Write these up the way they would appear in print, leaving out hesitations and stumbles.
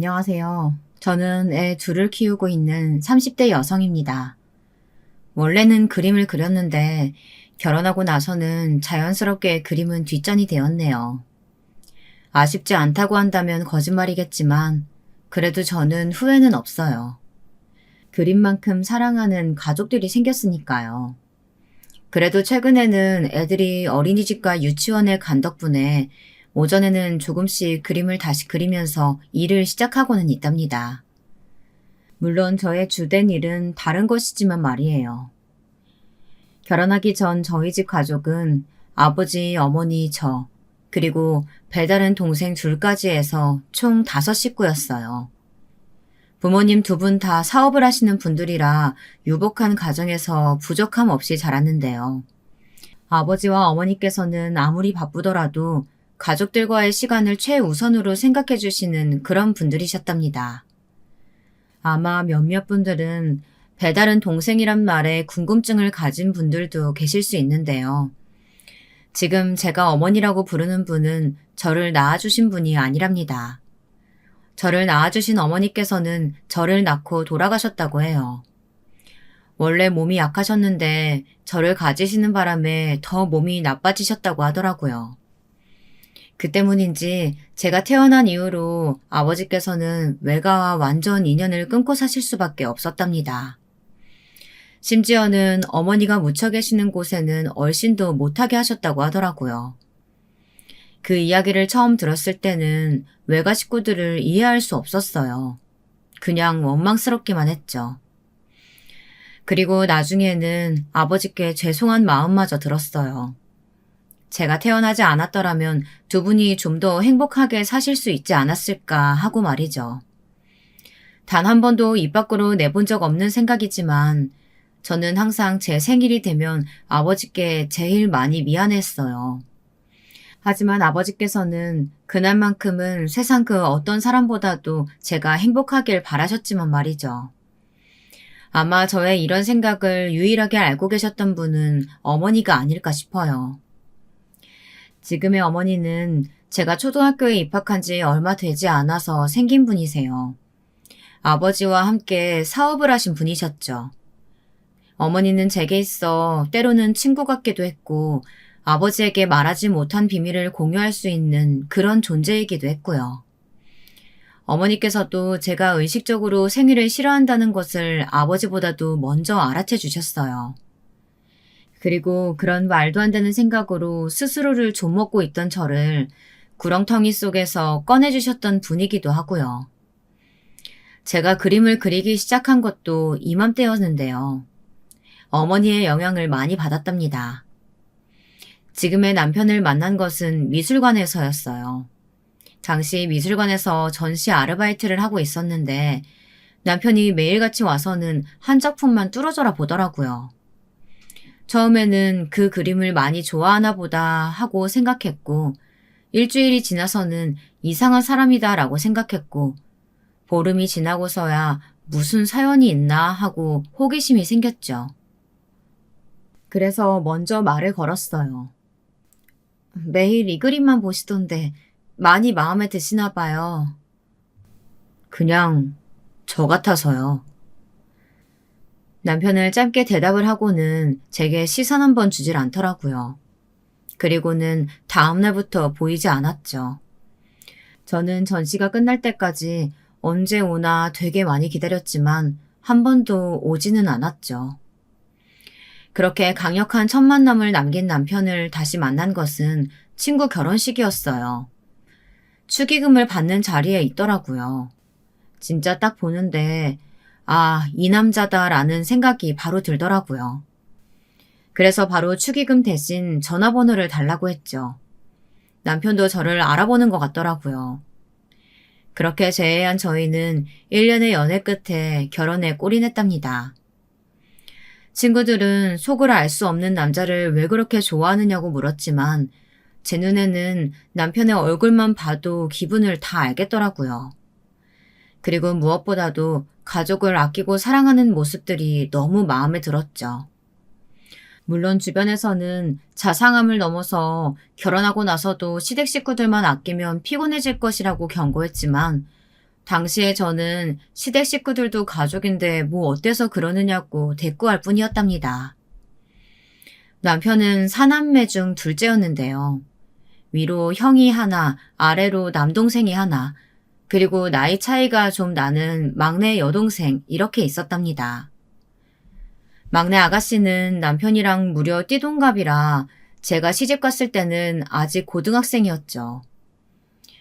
안녕하세요. 저는 애 둘을 키우고 있는 30대 여성입니다. 원래는 그림을 그렸는데 결혼하고 나서는 자연스럽게 그림은 뒷전이 되었네요. 아쉽지 않다고 한다면 거짓말이겠지만 그래도 저는 후회는 없어요. 그림만큼 사랑하는 가족들이 생겼으니까요. 그래도 최근에는 애들이 어린이집과 유치원에 간 덕분에 오전에는 조금씩 그림을 다시 그리면서 일을 시작하고는 있답니다. 물론 저의 주된 일은 다른 것이지만 말이에요. 결혼하기 전 저희 집 가족은 아버지, 어머니, 저, 그리고 배다른 동생 둘까지 해서 총 5식구였어요. 부모님 두 분 다 사업을 하시는 분들이라 유복한 가정에서 부족함 없이 자랐는데요. 아버지와 어머니께서는 아무리 바쁘더라도 가족들과의 시간을 최우선으로 생각해 주시는 그런 분들이셨답니다. 아마 몇몇 분들은 배다른 동생이란 말에 궁금증을 가진 분들도 계실 수 있는데요. 지금 제가 어머니라고 부르는 분은 저를 낳아주신 분이 아니랍니다. 저를 낳아주신 어머니께서는 저를 낳고 돌아가셨다고 해요. 원래 몸이 약하셨는데 저를 가지시는 바람에 더 몸이 나빠지셨다고 하더라고요. 그 때문인지 제가 태어난 이후로 아버지께서는 외가와 완전 인연을 끊고 사실 수밖에 없었답니다. 심지어는 어머니가 묻혀 계시는 곳에는 얼씬도 못하게 하셨다고 하더라고요. 그 이야기를 처음 들었을 때는 외가 식구들을 이해할 수 없었어요. 그냥 원망스럽기만 했죠. 그리고 나중에는 아버지께 죄송한 마음마저 들었어요. 제가 태어나지 않았더라면 두 분이 좀 더 행복하게 사실 수 있지 않았을까 하고 말이죠. 단 한 번도 입 밖으로 내본 적 없는 생각이지만 저는 항상 제 생일이 되면 아버지께 제일 많이 미안했어요. 하지만 아버지께서는 그날만큼은 세상 그 어떤 사람보다도 제가 행복하길 바라셨지만 말이죠. 아마 저의 이런 생각을 유일하게 알고 계셨던 분은 어머니가 아닐까 싶어요. 지금의 어머니는 제가 초등학교에 입학한 지 얼마 되지 않아서 생긴 분이세요. 아버지와 함께 사업을 하신 분이셨죠. 어머니는 제게 있어 때로는 친구 같기도 했고 아버지에게 말하지 못한 비밀을 공유할 수 있는 그런 존재이기도 했고요. 어머니께서도 제가 의식적으로 생일을 싫어한다는 것을 아버지보다도 먼저 알아채 주셨어요. 그리고 그런 말도 안 되는 생각으로 스스로를 좀먹고 있던 저를 구렁텅이 속에서 꺼내주셨던 분이기도 하고요. 제가 그림을 그리기 시작한 것도 이맘때였는데요. 어머니의 영향을 많이 받았답니다. 지금의 남편을 만난 것은 미술관에서였어요. 당시 미술관에서 전시 아르바이트를 하고 있었는데 남편이 매일같이 와서는 한 작품만 뚫어져라 보더라고요. 처음에는 그 그림을 많이 좋아하나 보다 하고 생각했고 일주일이 지나서는 이상한 사람이다 라고 생각했고 보름이 지나고서야 무슨 사연이 있나 하고 호기심이 생겼죠. 그래서 먼저 말을 걸었어요. 매일 이 그림만 보시던데 많이 마음에 드시나 봐요. 그냥 저 같아서요. 남편을 짧게 대답을 하고는 제게 시선 한 번 주질 않더라고요. 그리고는 다음날부터 보이지 않았죠. 저는 전시가 끝날 때까지 언제 오나 되게 많이 기다렸지만 한 번도 오지는 않았죠. 그렇게 강력한 첫 만남을 남긴 남편을 다시 만난 것은 친구 결혼식이었어요. 축의금을 받는 자리에 있더라고요. 진짜 딱 보는데 아, 이 남자다라는 생각이 바로 들더라고요. 그래서 바로 축의금 대신 전화번호를 달라고 했죠. 남편도 저를 알아보는 것 같더라고요. 그렇게 재회한 저희는 1년의 연애 끝에 결혼에 골인했답니다. 친구들은 속을 알 수 없는 남자를 왜 그렇게 좋아하느냐고 물었지만 제 눈에는 남편의 얼굴만 봐도 기분을 다 알겠더라고요. 그리고 무엇보다도 가족을 아끼고 사랑하는 모습들이 너무 마음에 들었죠. 물론 주변에서는 자상함을 넘어서 결혼하고 나서도 시댁 식구들만 아끼면 피곤해질 것이라고 경고했지만 당시에 저는 시댁 식구들도 가족인데 뭐 어때서 그러느냐고 대꾸할 뿐이었답니다. 남편은 사남매 중 둘째였는데요. 위로 형이 하나, 아래로 남동생이 하나, 그리고 나이 차이가 좀 나는 막내 여동생 이렇게 있었답니다. 막내 아가씨는 남편이랑 무려 띠동갑이라 제가 시집 갔을 때는 아직 고등학생이었죠.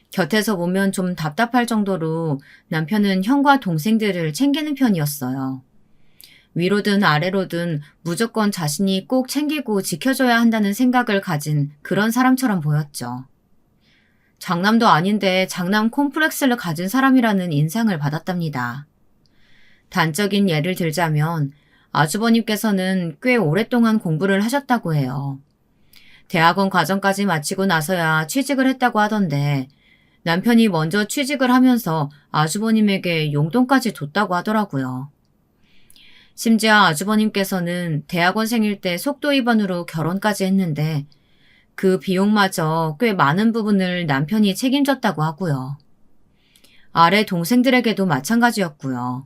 곁에서 보면 좀 답답할 정도로 남편은 형과 동생들을 챙기는 편이었어요. 위로든 아래로든 무조건 자신이 꼭 챙기고 지켜줘야 한다는 생각을 가진 그런 사람처럼 보였죠. 장남도 아닌데 장남 콤플렉스를 가진 사람이라는 인상을 받았답니다. 단적인 예를 들자면 아주버님께서는 꽤 오랫동안 공부를 하셨다고 해요. 대학원 과정까지 마치고 나서야 취직을 했다고 하던데 남편이 먼저 취직을 하면서 아주버님에게 용돈까지 줬다고 하더라고요. 심지어 아주버님께서는 대학원생일 때 속도 위반으로 결혼까지 했는데 그 비용마저 꽤 많은 부분을 남편이 책임졌다고 하고요. 아래 동생들에게도 마찬가지였고요.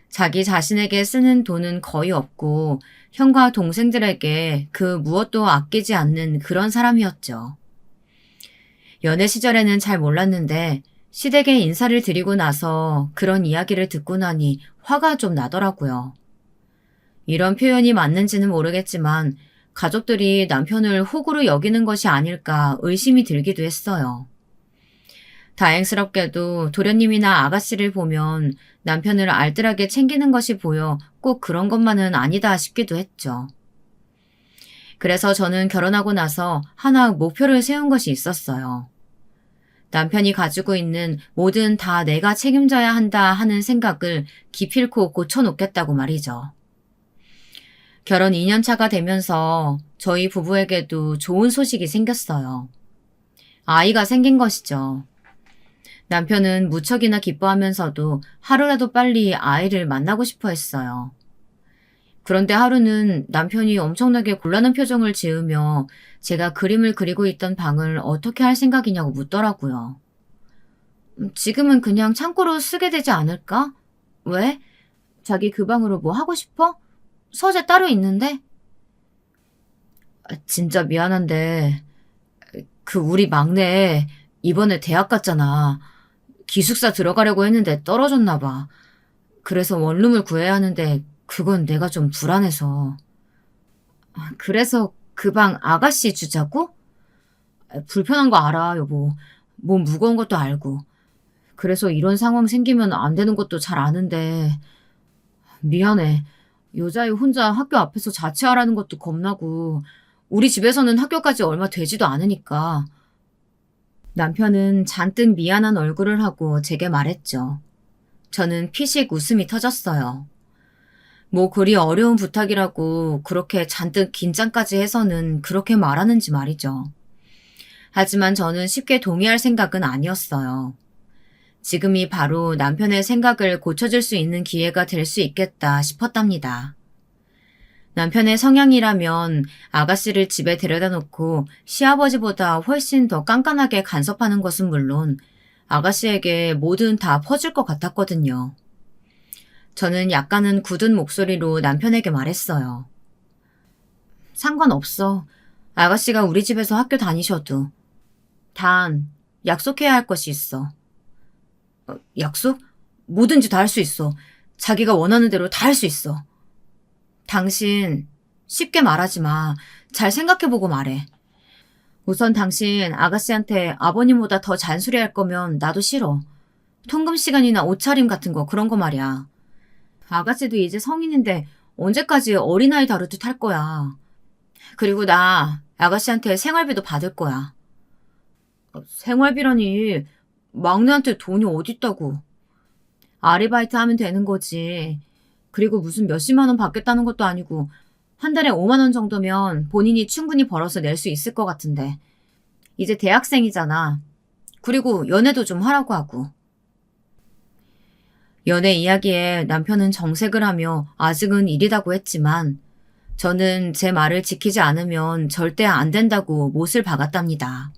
자기 자신에게 쓰는 돈은 거의 없고 형과 동생들에게 그 무엇도 아끼지 않는 그런 사람이었죠. 연애 시절에는 잘 몰랐는데 시댁에 인사를 드리고 나서 그런 이야기를 듣고 나니 화가 좀 나더라고요. 이런 표현이 맞는지는 모르겠지만 가족들이 남편을 호구로 여기는 것이 아닐까 의심이 들기도 했어요. 다행스럽게도 도련님이나 아가씨를 보면 남편을 알뜰하게 챙기는 것이 보여 꼭 그런 것만은 아니다 싶기도 했죠. 그래서 저는 결혼하고 나서 하나 목표를 세운 것이 있었어요. 남편이 가지고 있는 뭐든 다 내가 책임져야 한다 하는 생각을 기필코 고쳐놓겠다고 말이죠. 결혼 2년 차가 되면서 저희 부부에게도 좋은 소식이 생겼어요. 아이가 생긴 것이죠. 남편은 무척이나 기뻐하면서도 하루라도 빨리 아이를 만나고 싶어 했어요. 그런데 하루는 남편이 엄청나게 곤란한 표정을 지으며 제가 그림을 그리고 있던 방을 어떻게 할 생각이냐고 묻더라고요. 지금은 그냥 창고로 쓰게 되지 않을까? 왜? 자기 그 방으로 뭐 하고 싶어? 서재 따로 있는데? 진짜 미안한데 우리 막내 이번에 대학 갔잖아. 기숙사 들어가려고 했는데 떨어졌나 봐. 그래서 원룸을 구해야 하는데 그건 내가 좀 불안해서. 그래서 그 방 아가씨 주자고? 불편한 거 알아, 여보. 몸 무거운 것도 알고. 그래서 이런 상황 생기면 안 되는 것도 잘 아는데 미안해. 여자애 혼자 학교 앞에서 자취하라는 것도 겁나고 우리 집에서는 학교까지 얼마 되지도 않으니까. 남편은 잔뜩 미안한 얼굴을 하고 제게 말했죠. 저는 피식 웃음이 터졌어요. 뭐 그리 어려운 부탁이라고 그렇게 잔뜩 긴장까지 해서는 그렇게 말하는지 말이죠. 하지만 저는 쉽게 동의할 생각은 아니었어요. 지금이 바로 남편의 생각을 고쳐줄 수 있는 기회가 될 수 있겠다 싶었답니다. 남편의 성향이라면 아가씨를 집에 데려다 놓고 시아버지보다 훨씬 더 깐깐하게 간섭하는 것은 물론 아가씨에게 뭐든 다 퍼줄 것 같았거든요. 저는 약간은 굳은 목소리로 남편에게 말했어요. 상관없어. 아가씨가 우리 집에서 학교 다니셔도. 단, 약속해야 할 것이 있어. 약속? 뭐든지 다 할 수 있어. 자기가 원하는 대로 다 할 수 있어. 당신, 쉽게 말하지 마. 잘 생각해보고 말해. 우선 당신 아가씨한테 아버님보다 더 잔소리할 거면 나도 싫어. 통금 시간이나 옷차림 같은 거 그런 거 말이야. 아가씨도 이제 성인인데 언제까지 어린아이 다루듯 할 거야. 그리고 나 아가씨한테 생활비도 받을 거야. 생활비라니 막내한테 돈이 어딨다고. 아르바이트 하면 되는 거지. 그리고 무슨 몇십만 원 받겠다는 것도 아니고 한 달에 5만 원 정도면 본인이 충분히 벌어서 낼 수 있을 것 같은데. 이제 대학생이잖아. 그리고 연애도 좀 하라고 하고. 연애 이야기에 남편은 정색을 하며 아직은 이리다고 했지만 저는 제 말을 지키지 않으면 절대 안 된다고 못을 박았답니다.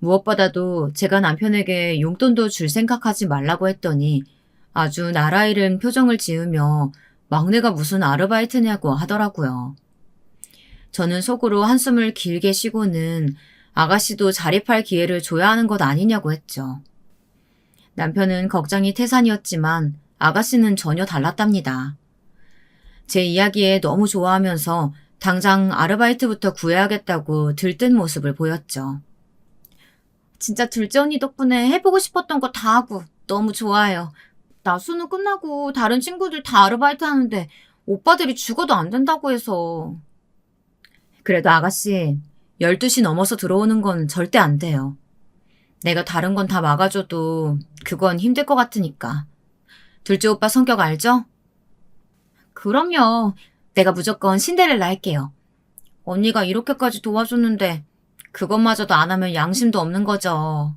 무엇보다도 제가 남편에게 용돈도 줄 생각하지 말라고 했더니 아주 나라 잃은 표정을 지으며 막내가 무슨 아르바이트냐고 하더라고요. 저는 속으로 한숨을 길게 쉬고는 아가씨도 자립할 기회를 줘야 하는 것 아니냐고 했죠. 남편은 걱정이 태산이었지만 아가씨는 전혀 달랐답니다. 제 이야기에 너무 좋아하면서 당장 아르바이트부터 구해야겠다고 들뜬 모습을 보였죠. 진짜 둘째 언니 덕분에 해보고 싶었던 거 다 하고 너무 좋아요. 나 수능 끝나고 다른 친구들 다 아르바이트 하는데 오빠들이 죽어도 안 된다고 해서. 그래도 아가씨, 12시 넘어서 들어오는 건 절대 안 돼요. 내가 다른 건 다 막아줘도 그건 힘들 것 같으니까. 둘째 오빠 성격 알죠? 그럼요. 내가 무조건 신데렐라 할게요. 언니가 이렇게까지 도와줬는데 그것마저도 안 하면 양심도 없는 거죠.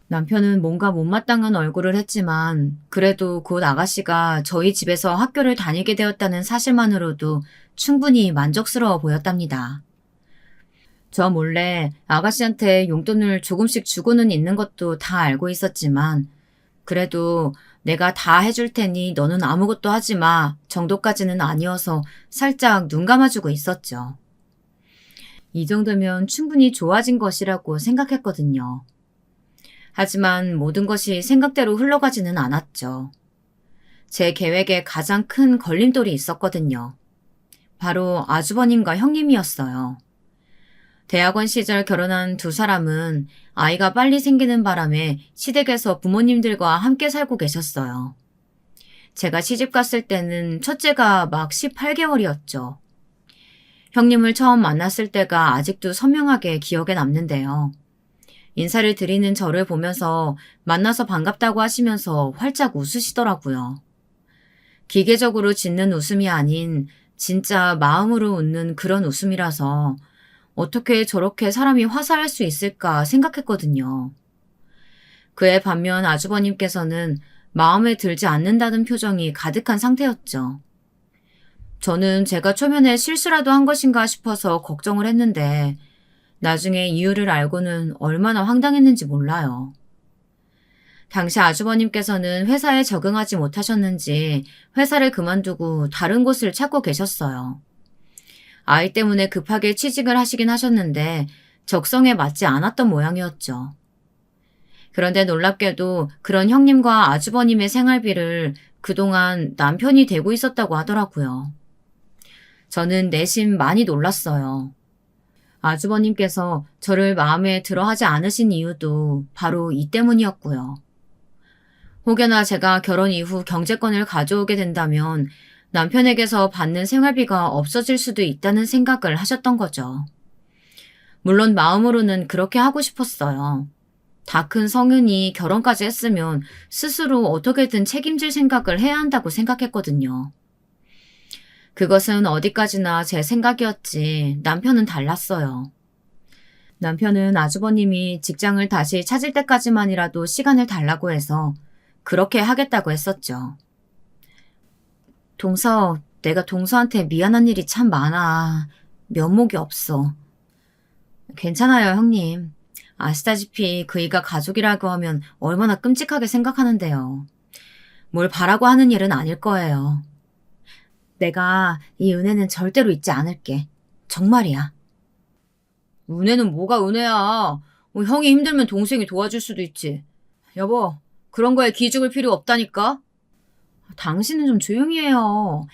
남편은 뭔가 못마땅한 얼굴을 했지만 그래도 곧 아가씨가 저희 집에서 학교를 다니게 되었다는 사실만으로도 충분히 만족스러워 보였답니다. 저 몰래 아가씨한테 용돈을 조금씩 주고는 있는 것도 다 알고 있었지만 그래도 내가 다 해줄 테니 너는 아무것도 하지 마 정도까지는 아니어서 살짝 눈 감아주고 있었죠. 이 정도면 충분히 좋아진 것이라고 생각했거든요. 하지만 모든 것이 생각대로 흘러가지는 않았죠. 제 계획에 가장 큰 걸림돌이 있었거든요. 바로 아주버님과 형님이었어요. 대학원 시절 결혼한 두 사람은 아이가 빨리 생기는 바람에 시댁에서 부모님들과 함께 살고 계셨어요. 제가 시집 갔을 때는 첫째가 막 18개월이었죠. 형님을 처음 만났을 때가 아직도 선명하게 기억에 남는데요. 인사를 드리는 저를 보면서 만나서 반갑다고 하시면서 활짝 웃으시더라고요. 기계적으로 짓는 웃음이 아닌 진짜 마음으로 웃는 그런 웃음이라서 어떻게 저렇게 사람이 화사할 수 있을까 생각했거든요. 그에 반면 아주버님께서는 마음에 들지 않는다는 표정이 가득한 상태였죠. 저는 제가 초면에 실수라도 한 것인가 싶어서 걱정을 했는데 나중에 이유를 알고는 얼마나 황당했는지 몰라요. 당시 아주버님께서는 회사에 적응하지 못하셨는지 회사를 그만두고 다른 곳을 찾고 계셨어요. 아이 때문에 급하게 취직을 하시긴 하셨는데 적성에 맞지 않았던 모양이었죠. 그런데 놀랍게도 그런 형님과 아주버님의 생활비를 그동안 남편이 대고 있었다고 하더라고요. 저는 내심 많이 놀랐어요. 아주버님께서 저를 마음에 들어하지 않으신 이유도 바로 이 때문이었고요. 혹여나 제가 결혼 이후 경제권을 가져오게 된다면 남편에게서 받는 생활비가 없어질 수도 있다는 생각을 하셨던 거죠. 물론 마음으로는 그렇게 하고 싶었어요. 다 큰 성인이 결혼까지 했으면 스스로 어떻게든 책임질 생각을 해야 한다고 생각했거든요. 그것은 어디까지나 제 생각이었지 남편은 달랐어요. 남편은 아주버님이 직장을 다시 찾을 때까지만이라도 시간을 달라고 해서 그렇게 하겠다고 했었죠. 동서, 내가 동서한테 미안한 일이 참 많아. 면목이 없어. 괜찮아요, 형님. 아시다시피 그이가 가족이라고 하면 얼마나 끔찍하게 생각하는데요. 뭘 바라고 하는 일은 아닐 거예요. 내가 이 은혜는 절대로 잊지 않을게. 정말이야. 은혜는 뭐가 은혜야. 형이 힘들면 동생이 도와줄 수도 있지. 여보, 그런 거에 기죽을 필요 없다니까? 당신은 좀 조용히 해요.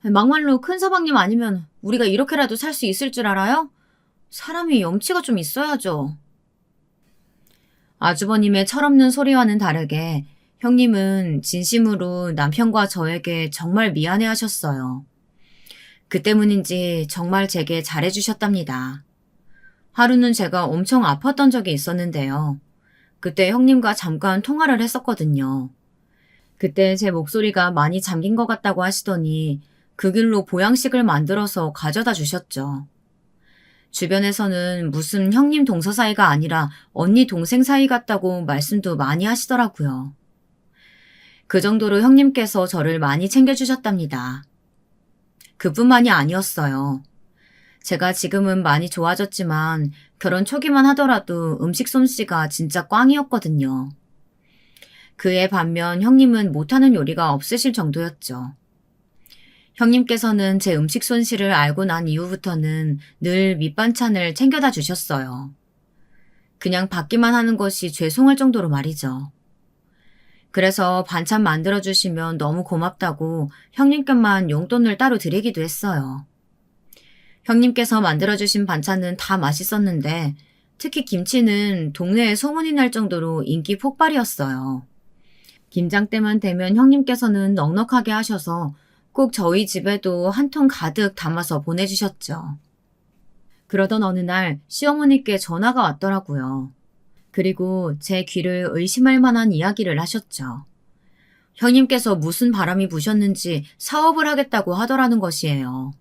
막말로 큰 서방님 아니면 우리가 이렇게라도 살 수 있을 줄 알아요? 사람이 염치가 좀 있어야죠. 아주버님의 철없는 소리와는 다르게 형님은 진심으로 남편과 저에게 정말 미안해 하셨어요. 그 때문인지 정말 제게 잘해주셨답니다. 하루는 제가 엄청 아팠던 적이 있었는데요. 그때 형님과 잠깐 통화를 했었거든요. 그때 제 목소리가 많이 잠긴 것 같다고 하시더니 그 길로 보양식을 만들어서 가져다 주셨죠. 주변에서는 무슨 형님 동서 사이가 아니라 언니 동생 사이 같다고 말씀도 많이 하시더라고요. 그 정도로 형님께서 저를 많이 챙겨주셨답니다. 그뿐만이 아니었어요. 제가 지금은 많이 좋아졌지만 결혼 초기만 하더라도 음식 솜씨가 진짜 꽝이었거든요. 그에 반면 형님은 못하는 요리가 없으실 정도였죠. 형님께서는 제 음식 솜씨를 알고 난 이후부터는 늘 밑반찬을 챙겨다 주셨어요. 그냥 받기만 하는 것이 죄송할 정도로 말이죠. 그래서 반찬 만들어주시면 너무 고맙다고 형님께만 용돈을 따로 드리기도 했어요. 형님께서 만들어주신 반찬은 다 맛있었는데 특히 김치는 동네에 소문이 날 정도로 인기 폭발이었어요. 김장 때만 되면 형님께서는 넉넉하게 하셔서 꼭 저희 집에도 한 통 가득 담아서 보내주셨죠. 그러던 어느 날 시어머니께 전화가 왔더라고요. 그리고 제 귀를 의심할 만한 이야기를 하셨죠. 형님께서 무슨 바람이 부셨는지 사업을 하겠다고 하더라는 것이에요.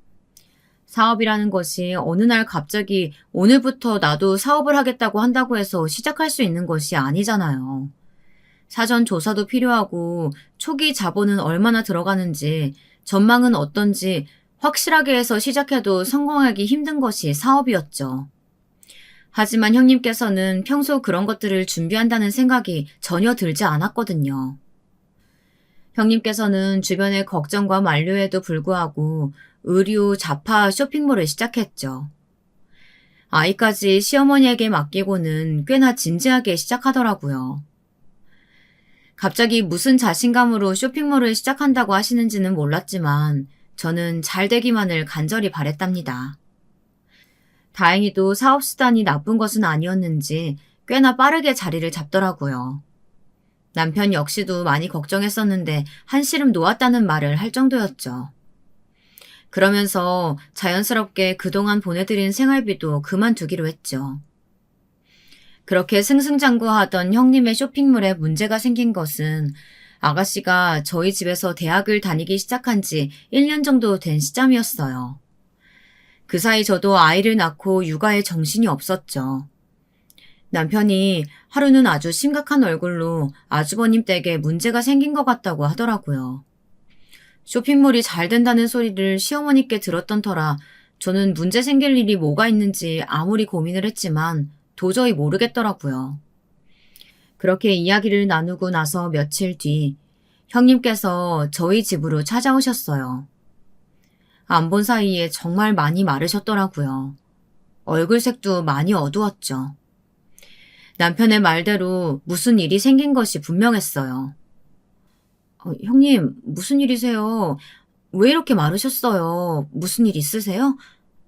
사업이라는 것이 어느 날 갑자기 오늘부터 나도 사업을 하겠다고 한다고 해서 시작할 수 있는 것이 아니잖아요. 사전 조사도 필요하고 초기 자본은 얼마나 들어가는지 전망은 어떤지 확실하게 해서 시작해도 성공하기 힘든 것이 사업이었죠. 하지만 형님께서는 평소 그런 것들을 준비한다는 생각이 전혀 들지 않았거든요. 형님께서는 주변의 걱정과 만류에도 불구하고 의류, 잡화, 쇼핑몰을 시작했죠. 아이까지 시어머니에게 맡기고는 꽤나 진지하게 시작하더라고요. 갑자기 무슨 자신감으로 쇼핑몰을 시작한다고 하시는지는 몰랐지만 저는 잘 되기만을 간절히 바랬답니다. 다행히도 사업수단이 나쁜 것은 아니었는지 꽤나 빠르게 자리를 잡더라고요. 남편 역시도 많이 걱정했었는데 한시름 놓았다는 말을 할 정도였죠. 그러면서 자연스럽게 그동안 보내드린 생활비도 그만두기로 했죠. 그렇게 승승장구하던 형님의 쇼핑몰에 문제가 생긴 것은 아가씨가 저희 집에서 대학을 다니기 시작한 지 1년 정도 된 시점이었어요. 그 사이 저도 아이를 낳고 육아에 정신이 없었죠. 남편이 하루는 아주 심각한 얼굴로 아주버님 댁에 문제가 생긴 것 같다고 하더라고요. 쇼핑몰이 잘 된다는 소리를 시어머니께 들었던 터라 저는 문제 생길 일이 뭐가 있는지 아무리 고민을 했지만 도저히 모르겠더라고요. 그렇게 이야기를 나누고 나서 며칠 뒤 형님께서 저희 집으로 찾아오셨어요. 안 본 사이에 정말 많이 마르셨더라고요. 얼굴색도 많이 어두웠죠. 남편의 말대로 무슨 일이 생긴 것이 분명했어요. 형님, 무슨 일이세요? 왜 이렇게 마르셨어요? 무슨 일 있으세요?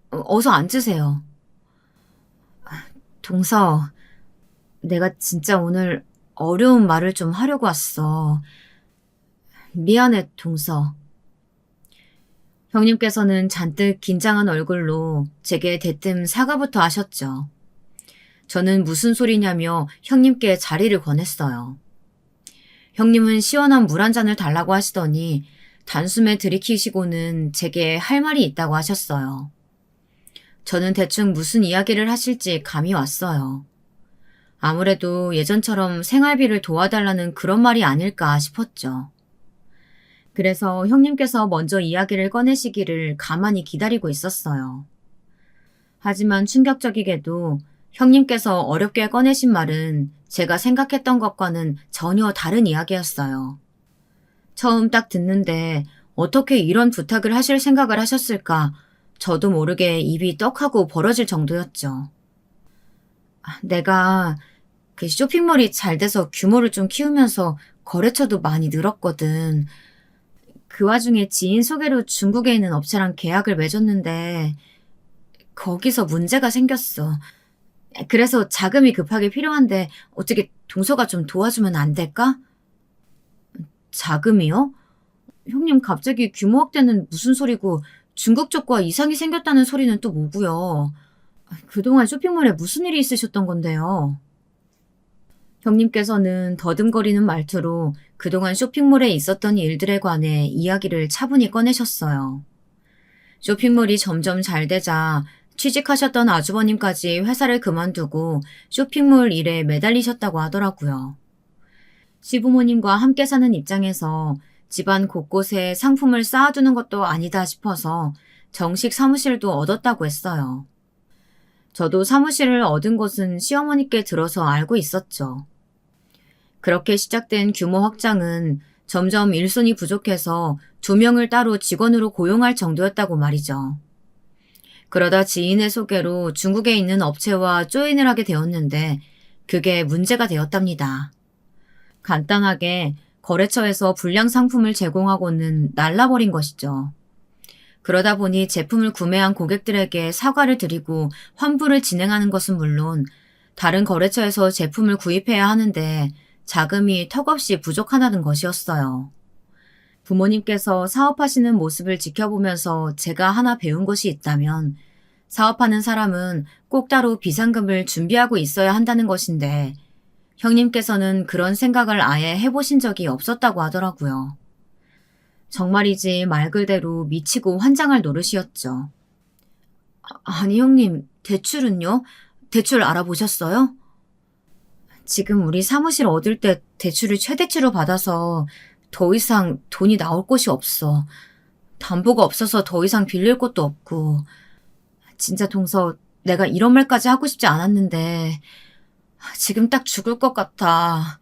어서 앉으세요. 동서, 내가 진짜 오늘 어려운 말을 좀 하려고 왔어. 미안해, 동서. 형님께서는 잔뜩 긴장한 얼굴로 제게 대뜸 사과부터 하셨죠. 저는 무슨 소리냐며 형님께 자리를 권했어요. 형님은 시원한 물 한 잔을 달라고 하시더니 단숨에 들이키시고는 제게 할 말이 있다고 하셨어요. 저는 대충 무슨 이야기를 하실지 감이 왔어요. 아무래도 예전처럼 생활비를 도와달라는 그런 말이 아닐까 싶었죠. 그래서 형님께서 먼저 이야기를 꺼내시기를 가만히 기다리고 있었어요. 하지만 충격적이게도 형님께서 어렵게 꺼내신 말은 제가 생각했던 것과는 전혀 다른 이야기였어요. 처음 딱 듣는데 어떻게 이런 부탁을 하실 생각을 하셨을까 저도 모르게 입이 떡하고 벌어질 정도였죠. 내가 그 쇼핑몰이 잘 돼서 규모를 좀 키우면서 거래처도 많이 늘었거든. 그 와중에 지인 소개로 중국에 있는 업체랑 계약을 맺었는데 거기서 문제가 생겼어. 그래서 자금이 급하게 필요한데 어떻게 동서가 좀 도와주면 안 될까? 자금이요? 형님 갑자기 규모 확대는 무슨 소리고 중국 쪽과 이상이 생겼다는 소리는 또 뭐고요? 그동안 쇼핑몰에 무슨 일이 있으셨던 건데요? 형님께서는 더듬거리는 말투로 그동안 쇼핑몰에 있었던 일들에 관해 이야기를 차분히 꺼내셨어요. 쇼핑몰이 점점 잘 되자 취직하셨던 아주버님까지 회사를 그만두고 쇼핑몰 일에 매달리셨다고 하더라고요. 시부모님과 함께 사는 입장에서 집안 곳곳에 상품을 쌓아두는 것도 아니다 싶어서 정식 사무실도 얻었다고 했어요. 저도 사무실을 얻은 것은 시어머니께 들어서 알고 있었죠. 그렇게 시작된 규모 확장은 점점 일손이 부족해서 2명을 따로 직원으로 고용할 정도였다고 말이죠. 그러다 지인의 소개로 중국에 있는 업체와 조인을 하게 되었는데 그게 문제가 되었답니다. 간단하게 거래처에서 불량 상품을 제공하고는 날라버린 것이죠. 그러다 보니 제품을 구매한 고객들에게 사과를 드리고 환불을 진행하는 것은 물론 다른 거래처에서 제품을 구입해야 하는데 자금이 턱없이 부족하다는 것이었어요. 부모님께서 사업하시는 모습을 지켜보면서 제가 하나 배운 것이 있다면 사업하는 사람은 꼭 따로 비상금을 준비하고 있어야 한다는 것인데 형님께서는 그런 생각을 아예 해보신 적이 없었다고 하더라고요. 정말이지 말 그대로 미치고 환장할 노릇이었죠. 아니 형님, 대출은요? 대출 알아보셨어요? 지금 우리 사무실 얻을 때 대출을 최대치로 받아서 더 이상 돈이 나올 곳이 없어. 담보가 없어서 더 이상 빌릴 곳도 없고. 진짜 동서, 내가 이런 말까지 하고 싶지 않았는데 지금 딱 죽을 것 같아.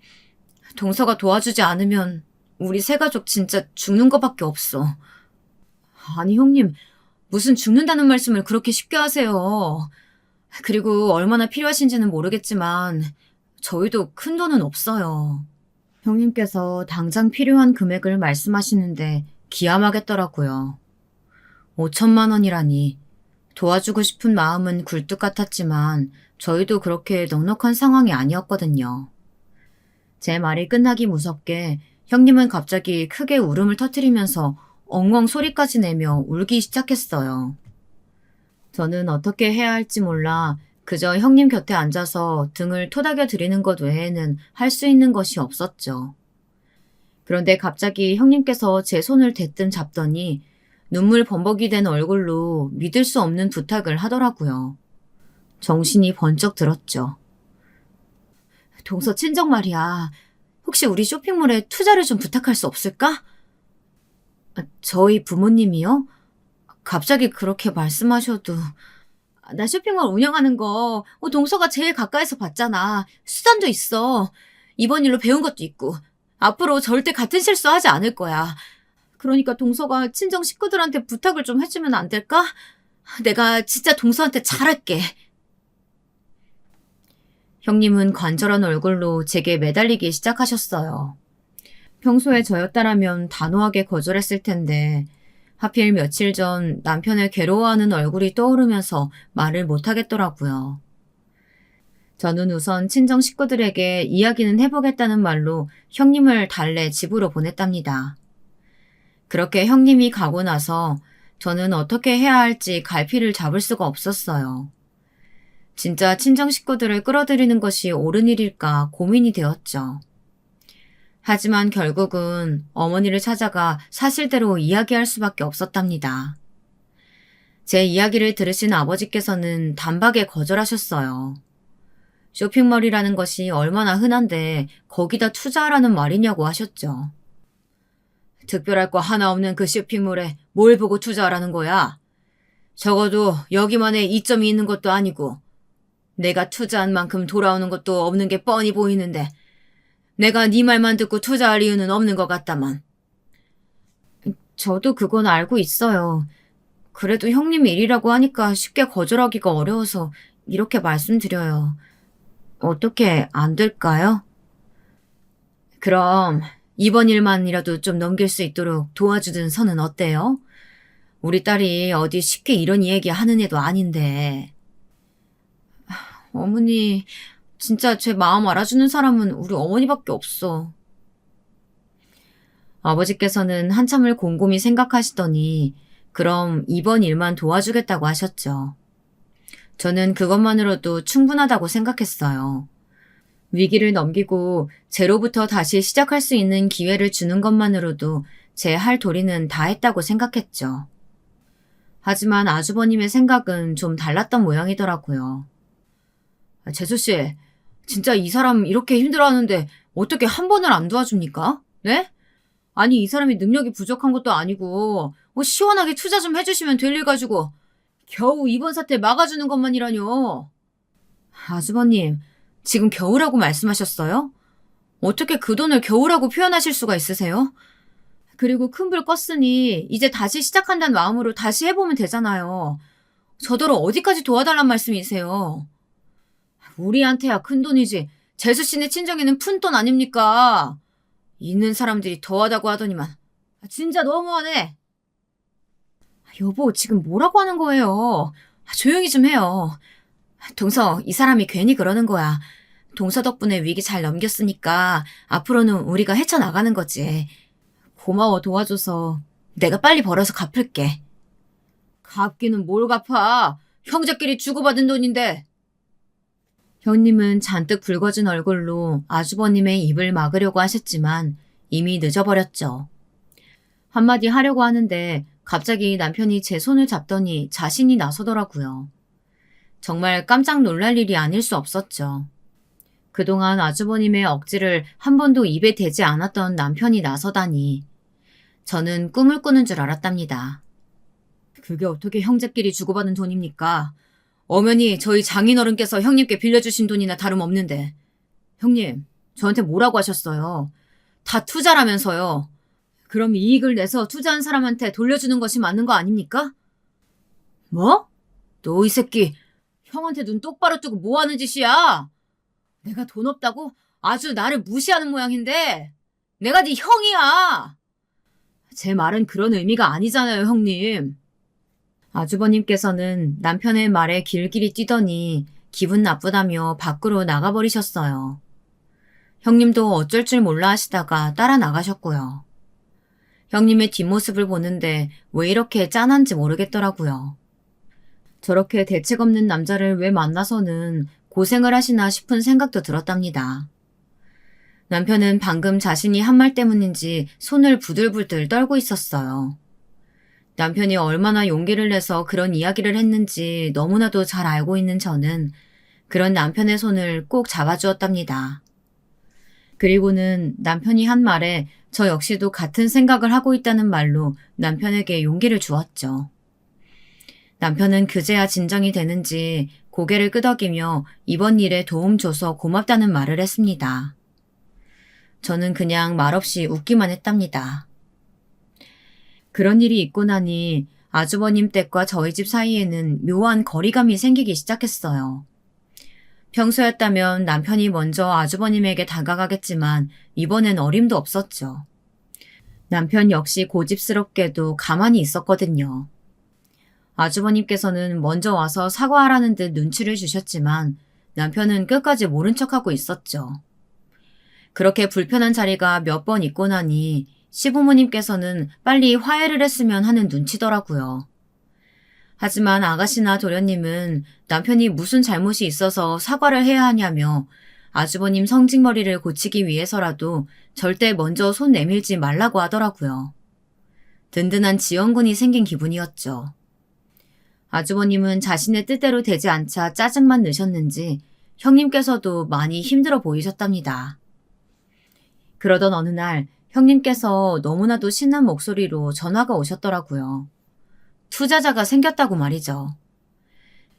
동서가 도와주지 않으면 우리 세 가족 진짜 죽는 것밖에 없어. 아니 형님, 무슨 죽는다는 말씀을 그렇게 쉽게 하세요. 그리고 얼마나 필요하신지는 모르겠지만 저희도 큰 돈은 없어요. 형님께서 당장 필요한 금액을 말씀하시는데 기함하겠더라고요. 5천만 원이라니. 도와주고 싶은 마음은 굴뚝 같았지만 저희도 그렇게 넉넉한 상황이 아니었거든요. 제 말이 끝나기 무섭게 형님은 갑자기 크게 울음을 터뜨리면서 엉엉 소리까지 내며 울기 시작했어요. 저는 어떻게 해야 할지 몰라 그저 형님 곁에 앉아서 등을 토닥여 드리는 것 외에는 할 수 있는 것이 없었죠. 그런데 갑자기 형님께서 제 손을 대뜸 잡더니 눈물 범벅이 된 얼굴로 믿을 수 없는 부탁을 하더라고요. 정신이 번쩍 들었죠. 동서 친정 말이야. 혹시 우리 쇼핑몰에 투자를 좀 부탁할 수 없을까? 저희 부모님이요? 갑자기 그렇게 말씀하셔도. 나 쇼핑몰 운영하는 거 동서가 제일 가까이서 봤잖아. 수단도 있어. 이번 일로 배운 것도 있고. 앞으로 절대 같은 실수 하지 않을 거야. 그러니까 동서가 친정 식구들한테 부탁을 좀 해주면 안 될까? 내가 진짜 동서한테 잘할게. 형님은 관절한 얼굴로 제게 매달리기 시작하셨어요. 평소에 저였다라면 단호하게 거절했을 텐데 하필 며칠 전 남편을 괴로워하는 얼굴이 떠오르면서 말을 못하겠더라고요. 저는 우선 친정 식구들에게 이야기는 해보겠다는 말로 형님을 달래 집으로 보냈답니다. 그렇게 형님이 가고 나서 저는 어떻게 해야 할지 갈피를 잡을 수가 없었어요. 진짜 친정 식구들을 끌어들이는 것이 옳은 일일까 고민이 되었죠. 하지만 결국은 어머니를 찾아가 사실대로 이야기할 수밖에 없었답니다. 제 이야기를 들으신 아버지께서는 단박에 거절하셨어요. 쇼핑몰이라는 것이 얼마나 흔한데 거기다 투자하라는 말이냐고 하셨죠. 특별할 거 하나 없는 그 쇼핑몰에 뭘 보고 투자하라는 거야? 적어도 여기만에 이점이 있는 것도 아니고 내가 투자한 만큼 돌아오는 것도 없는 게 뻔히 보이는데 내가 네 말만 듣고 투자할 이유는 없는 것 같다만. 저도 그건 알고 있어요. 그래도 형님 일이라고 하니까 쉽게 거절하기가 어려워서 이렇게 말씀드려요. 어떻게 안 될까요? 그럼 이번 일만이라도 좀 넘길 수 있도록 도와주든 선은 어때요? 우리 딸이 어디 쉽게 이런 얘기 하는 애도 아닌데. 어머니, 진짜 제 마음 알아주는 사람은 우리 어머니밖에 없어. 아버지께서는 한참을 곰곰이 생각하시더니 그럼 이번 일만 도와주겠다고 하셨죠. 저는 그것만으로도 충분하다고 생각했어요. 위기를 넘기고 제로부터 다시 시작할 수 있는 기회를 주는 것만으로도 제 할 도리는 다 했다고 생각했죠. 하지만 아주버님의 생각은 좀 달랐던 모양이더라고요. 재수씨, 진짜 이 사람 이렇게 힘들어하는데 어떻게 한 번을 안 도와줍니까? 네? 아니 이 사람이 능력이 부족한 것도 아니고 시원하게 투자 좀 해주시면 될 일 가지고 겨우 이번 사태 막아주는 것만이라뇨. 아주버님, 지금 겨우라고 말씀하셨어요? 어떻게 그 돈을 겨우라고 표현하실 수가 있으세요? 그리고 큰 불 껐으니 이제 다시 시작한다는 마음으로 다시 해보면 되잖아요. 저더러 어디까지 도와달란 말씀이세요? 우리한테야 큰돈이지 재수씨네 친정에는 푼돈 아닙니까? 있는 사람들이 더하다고 하더니만 진짜 너무하네. 여보, 지금 뭐라고 하는 거예요? 조용히 좀 해요. 동서, 이 사람이 괜히 그러는 거야. 동서 덕분에 위기 잘 넘겼으니까 앞으로는 우리가 헤쳐나가는 거지. 고마워, 도와줘서. 내가 빨리 벌어서 갚을게. 갚기는 뭘 갚아? 형제끼리 주고받은 돈인데. 형님은 잔뜩 붉어진 얼굴로 아주버님의 입을 막으려고 하셨지만 이미 늦어버렸죠. 한마디 하려고 하는데 갑자기 남편이 제 손을 잡더니 자신이 나서더라고요. 정말 깜짝 놀랄 일이 아닐 수 없었죠. 그동안 아주버님의 억지를 한 번도 입에 대지 않았던 남편이 나서다니 저는 꿈을 꾸는 줄 알았답니다. 그게 어떻게 형제끼리 주고받은 돈입니까? 엄연히 저희 장인어른께서 형님께 빌려주신 돈이나 다름없는데. 형님, 저한테 뭐라고 하셨어요? 다 투자라면서요. 그럼 이익을 내서 투자한 사람한테 돌려주는 것이 맞는 거 아닙니까? 뭐? 너 이 새끼 형한테 눈 똑바로 뜨고 뭐 하는 짓이야? 내가 돈 없다고 아주 나를 무시하는 모양인데 내가 네 형이야. 제 말은 그런 의미가 아니잖아요, 형님. 아주버님께서는 남편의 말에 길길이 뛰더니 기분 나쁘다며 밖으로 나가버리셨어요. 형님도 어쩔 줄 몰라 하시다가 따라 나가셨고요. 형님의 뒷모습을 보는데 왜 이렇게 짠한지 모르겠더라고요. 저렇게 대책 없는 남자를 왜 만나서는 고생을 하시나 싶은 생각도 들었답니다. 남편은 방금 자신이 한 말 때문인지 손을 부들부들 떨고 있었어요. 남편이 얼마나 용기를 내서 그런 이야기를 했는지 너무나도 잘 알고 있는 저는 그런 남편의 손을 꼭 잡아주었답니다. 그리고는 남편이 한 말에 저 역시도 같은 생각을 하고 있다는 말로 남편에게 용기를 주었죠. 남편은 그제야 진정이 되는지 고개를 끄덕이며 이번 일에 도움 줘서 고맙다는 말을 했습니다. 저는 그냥 말없이 웃기만 했답니다. 그런 일이 있고 나니 아주버님 댁과 저희 집 사이에는 묘한 거리감이 생기기 시작했어요. 평소였다면 남편이 먼저 아주버님에게 다가가겠지만 이번엔 어림도 없었죠. 남편 역시 고집스럽게도 가만히 있었거든요. 아주버님께서는 먼저 와서 사과하라는 듯 눈치를 주셨지만 남편은 끝까지 모른 척하고 있었죠. 그렇게 불편한 자리가 몇 번 있고 나니 시부모님께서는 빨리 화해를 했으면 하는 눈치더라고요. 하지만 아가씨나 도련님은 남편이 무슨 잘못이 있어서 사과를 해야 하냐며 아주버님 성직머리를 고치기 위해서라도 절대 먼저 손 내밀지 말라고 하더라고요. 든든한 지원군이 생긴 기분이었죠. 아주버님은 자신의 뜻대로 되지 않자 짜증만 내셨는지 형님께서도 많이 힘들어 보이셨답니다. 그러던 어느 날 형님께서 너무나도 신난 목소리로 전화가 오셨더라고요. 투자자가 생겼다고 말이죠.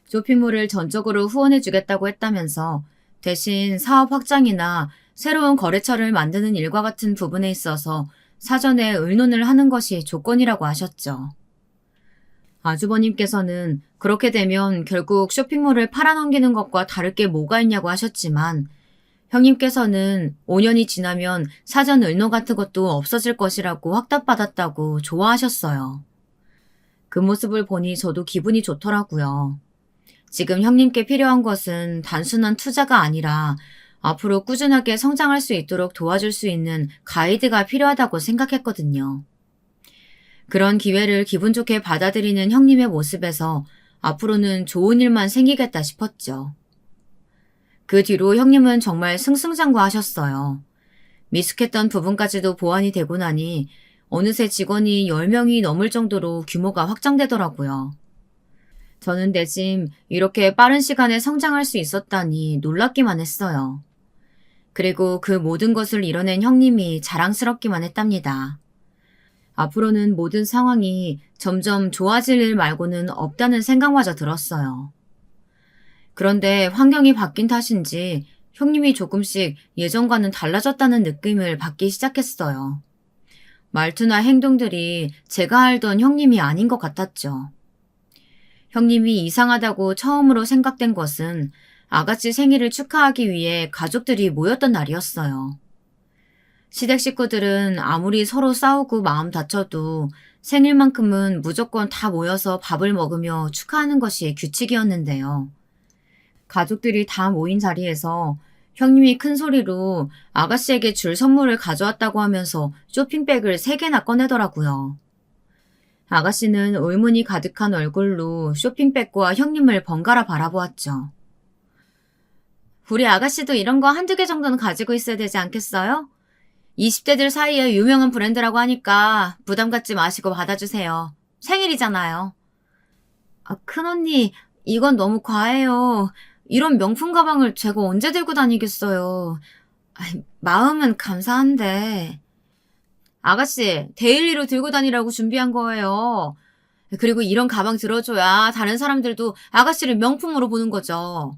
쇼핑몰을 전적으로 후원해주겠다고 했다면서 대신 사업 확장이나 새로운 거래처를 만드는 일과 같은 부분에 있어서 사전에 의논을 하는 것이 조건이라고 하셨죠. 아주버님께서는 그렇게 되면 결국 쇼핑몰을 팔아넘기는 것과 다를 게 뭐가 있냐고 하셨지만 형님께서는 5년이 지나면 사전 의논 같은 것도 없어질 것이라고 확답받았다고 좋아하셨어요. 그 모습을 보니 저도 기분이 좋더라고요. 지금 형님께 필요한 것은 단순한 투자가 아니라 앞으로 꾸준하게 성장할 수 있도록 도와줄 수 있는 가이드가 필요하다고 생각했거든요. 그런 기회를 기분 좋게 받아들이는 형님의 모습에서 앞으로는 좋은 일만 생기겠다 싶었죠. 그 뒤로 형님은 정말 승승장구하셨어요. 미숙했던 부분까지도 보완이 되고 나니 어느새 직원이 10명이 넘을 정도로 규모가 확장되더라고요. 저는 내심 이렇게 빠른 시간에 성장할 수 있었다니 놀랍기만 했어요. 그리고 그 모든 것을 이뤄낸 형님이 자랑스럽기만 했답니다. 앞으로는 모든 상황이 점점 좋아질 일 말고는 없다는 생각마저 들었어요. 그런데 환경이 바뀐 탓인지 형님이 조금씩 예전과는 달라졌다는 느낌을 받기 시작했어요. 말투나 행동들이 제가 알던 형님이 아닌 것 같았죠. 형님이 이상하다고 처음으로 생각된 것은 아가씨 생일을 축하하기 위해 가족들이 모였던 날이었어요. 시댁 식구들은 아무리 서로 싸우고 마음 다쳐도 생일만큼은 무조건 다 모여서 밥을 먹으며 축하하는 것이 규칙이었는데요. 가족들이 다 모인 자리에서 형님이 큰 소리로 아가씨에게 줄 선물을 가져왔다고 하면서 쇼핑백을 3개나 꺼내더라고요. 아가씨는 의문이 가득한 얼굴로 쇼핑백과 형님을 번갈아 바라보았죠. 우리 아가씨도 이런 거 한두 개 정도는 가지고 있어야 되지 않겠어요? 20대들 사이에 유명한 브랜드라고 하니까 부담 갖지 마시고 받아주세요. 생일이잖아요. 큰언니, 이건 너무 과해요. 이런 명품 가방을 제가 언제 들고 다니겠어요. 마음은 감사한데. 아가씨, 데일리로 들고 다니라고 준비한 거예요. 그리고 이런 가방 들어줘야 다른 사람들도 아가씨를 명품으로 보는 거죠.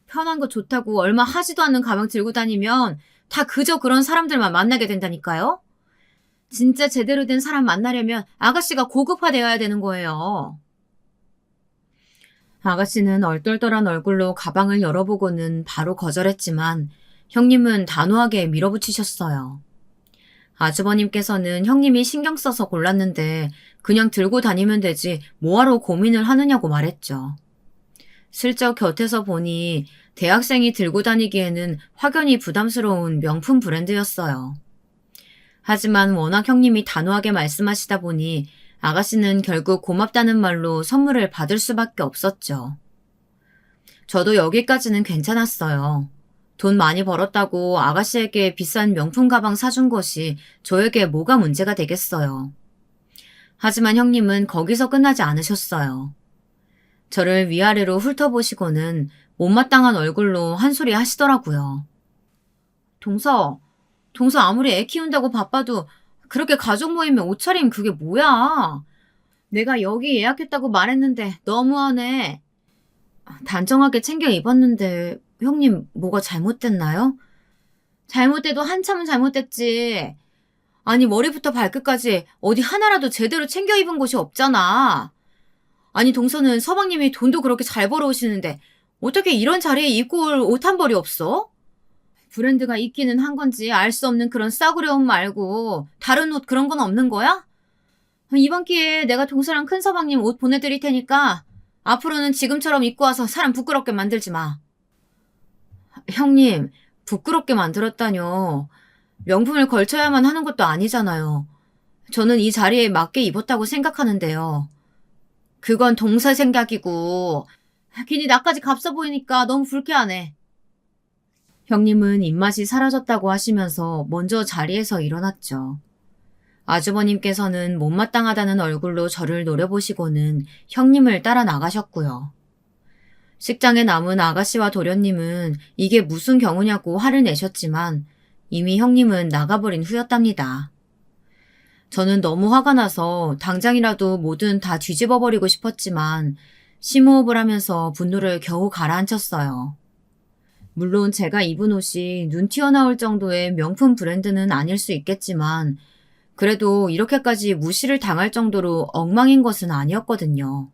편한 거 좋다고 얼마 하지도 않는 가방 들고 다니면 다 그저 그런 사람들만 만나게 된다니까요. 진짜 제대로 된 사람 만나려면 아가씨가 고급화되어야 되는 거예요. 아가씨는 얼떨떨한 얼굴로 가방을 열어보고는 바로 거절했지만 형님은 단호하게 밀어붙이셨어요. 아주버님께서는 형님이 신경 써서 골랐는데 그냥 들고 다니면 되지 뭐하러 고민을 하느냐고 말했죠. 슬쩍 곁에서 보니 대학생이 들고 다니기에는 확연히 부담스러운 명품 브랜드였어요. 하지만 워낙 형님이 단호하게 말씀하시다 보니 아가씨는 결국 고맙다는 말로 선물을 받을 수밖에 없었죠. 저도 여기까지는 괜찮았어요. 돈 많이 벌었다고 아가씨에게 비싼 명품 가방 사준 것이 저에게 뭐가 문제가 되겠어요. 하지만 형님은 거기서 끝나지 않으셨어요. 저를 위아래로 훑어보시고는 못마땅한 얼굴로 한 소리 하시더라고요. 동서 아무리 애 키운다고 바빠도 그렇게 가족 모임에 옷차림 그게 뭐야? 내가 여기 예약했다고 말했는데 너무하네. 단정하게 챙겨 입었는데 형님 뭐가 잘못됐나요? 잘못돼도 한참은 잘못됐지. 아니 머리부터 발끝까지 어디 하나라도 제대로 챙겨 입은 곳이 없잖아. 아니 동서는 서방님이 돈도 그렇게 잘 벌어오시는데 어떻게 이런 자리에 입고 올 옷 한 벌이 없어? 브랜드가 있기는 한 건지 알 수 없는 그런 싸구려 옷 말고 다른 옷 그런 건 없는 거야? 이번 기회에 내가 동서랑 큰 서방님 옷 보내드릴 테니까 앞으로는 지금처럼 입고 와서 사람 부끄럽게 만들지 마. 형님, 부끄럽게 만들었다뇨. 명품을 걸쳐야만 하는 것도 아니잖아요. 저는 이 자리에 맞게 입었다고 생각하는데요. 그건 동서 생각이고 괜히 나까지 값서 보이니까 너무 불쾌하네. 형님은 입맛이 사라졌다고 하시면서 먼저 자리에서 일어났죠. 아주버님께서는 못마땅하다는 얼굴로 저를 노려보시고는 형님을 따라 나가셨고요. 식장에 남은 아가씨와 도련님은 이게 무슨 경우냐고 화를 내셨지만 이미 형님은 나가버린 후였답니다. 저는 너무 화가 나서 당장이라도 뭐든 다 뒤집어버리고 싶었지만 심호흡을 하면서 분노를 겨우 가라앉혔어요. 물론 제가 입은 옷이 눈 튀어나올 정도의 명품 브랜드는 아닐 수 있겠지만 그래도 이렇게까지 무시를 당할 정도로 엉망인 것은 아니었거든요.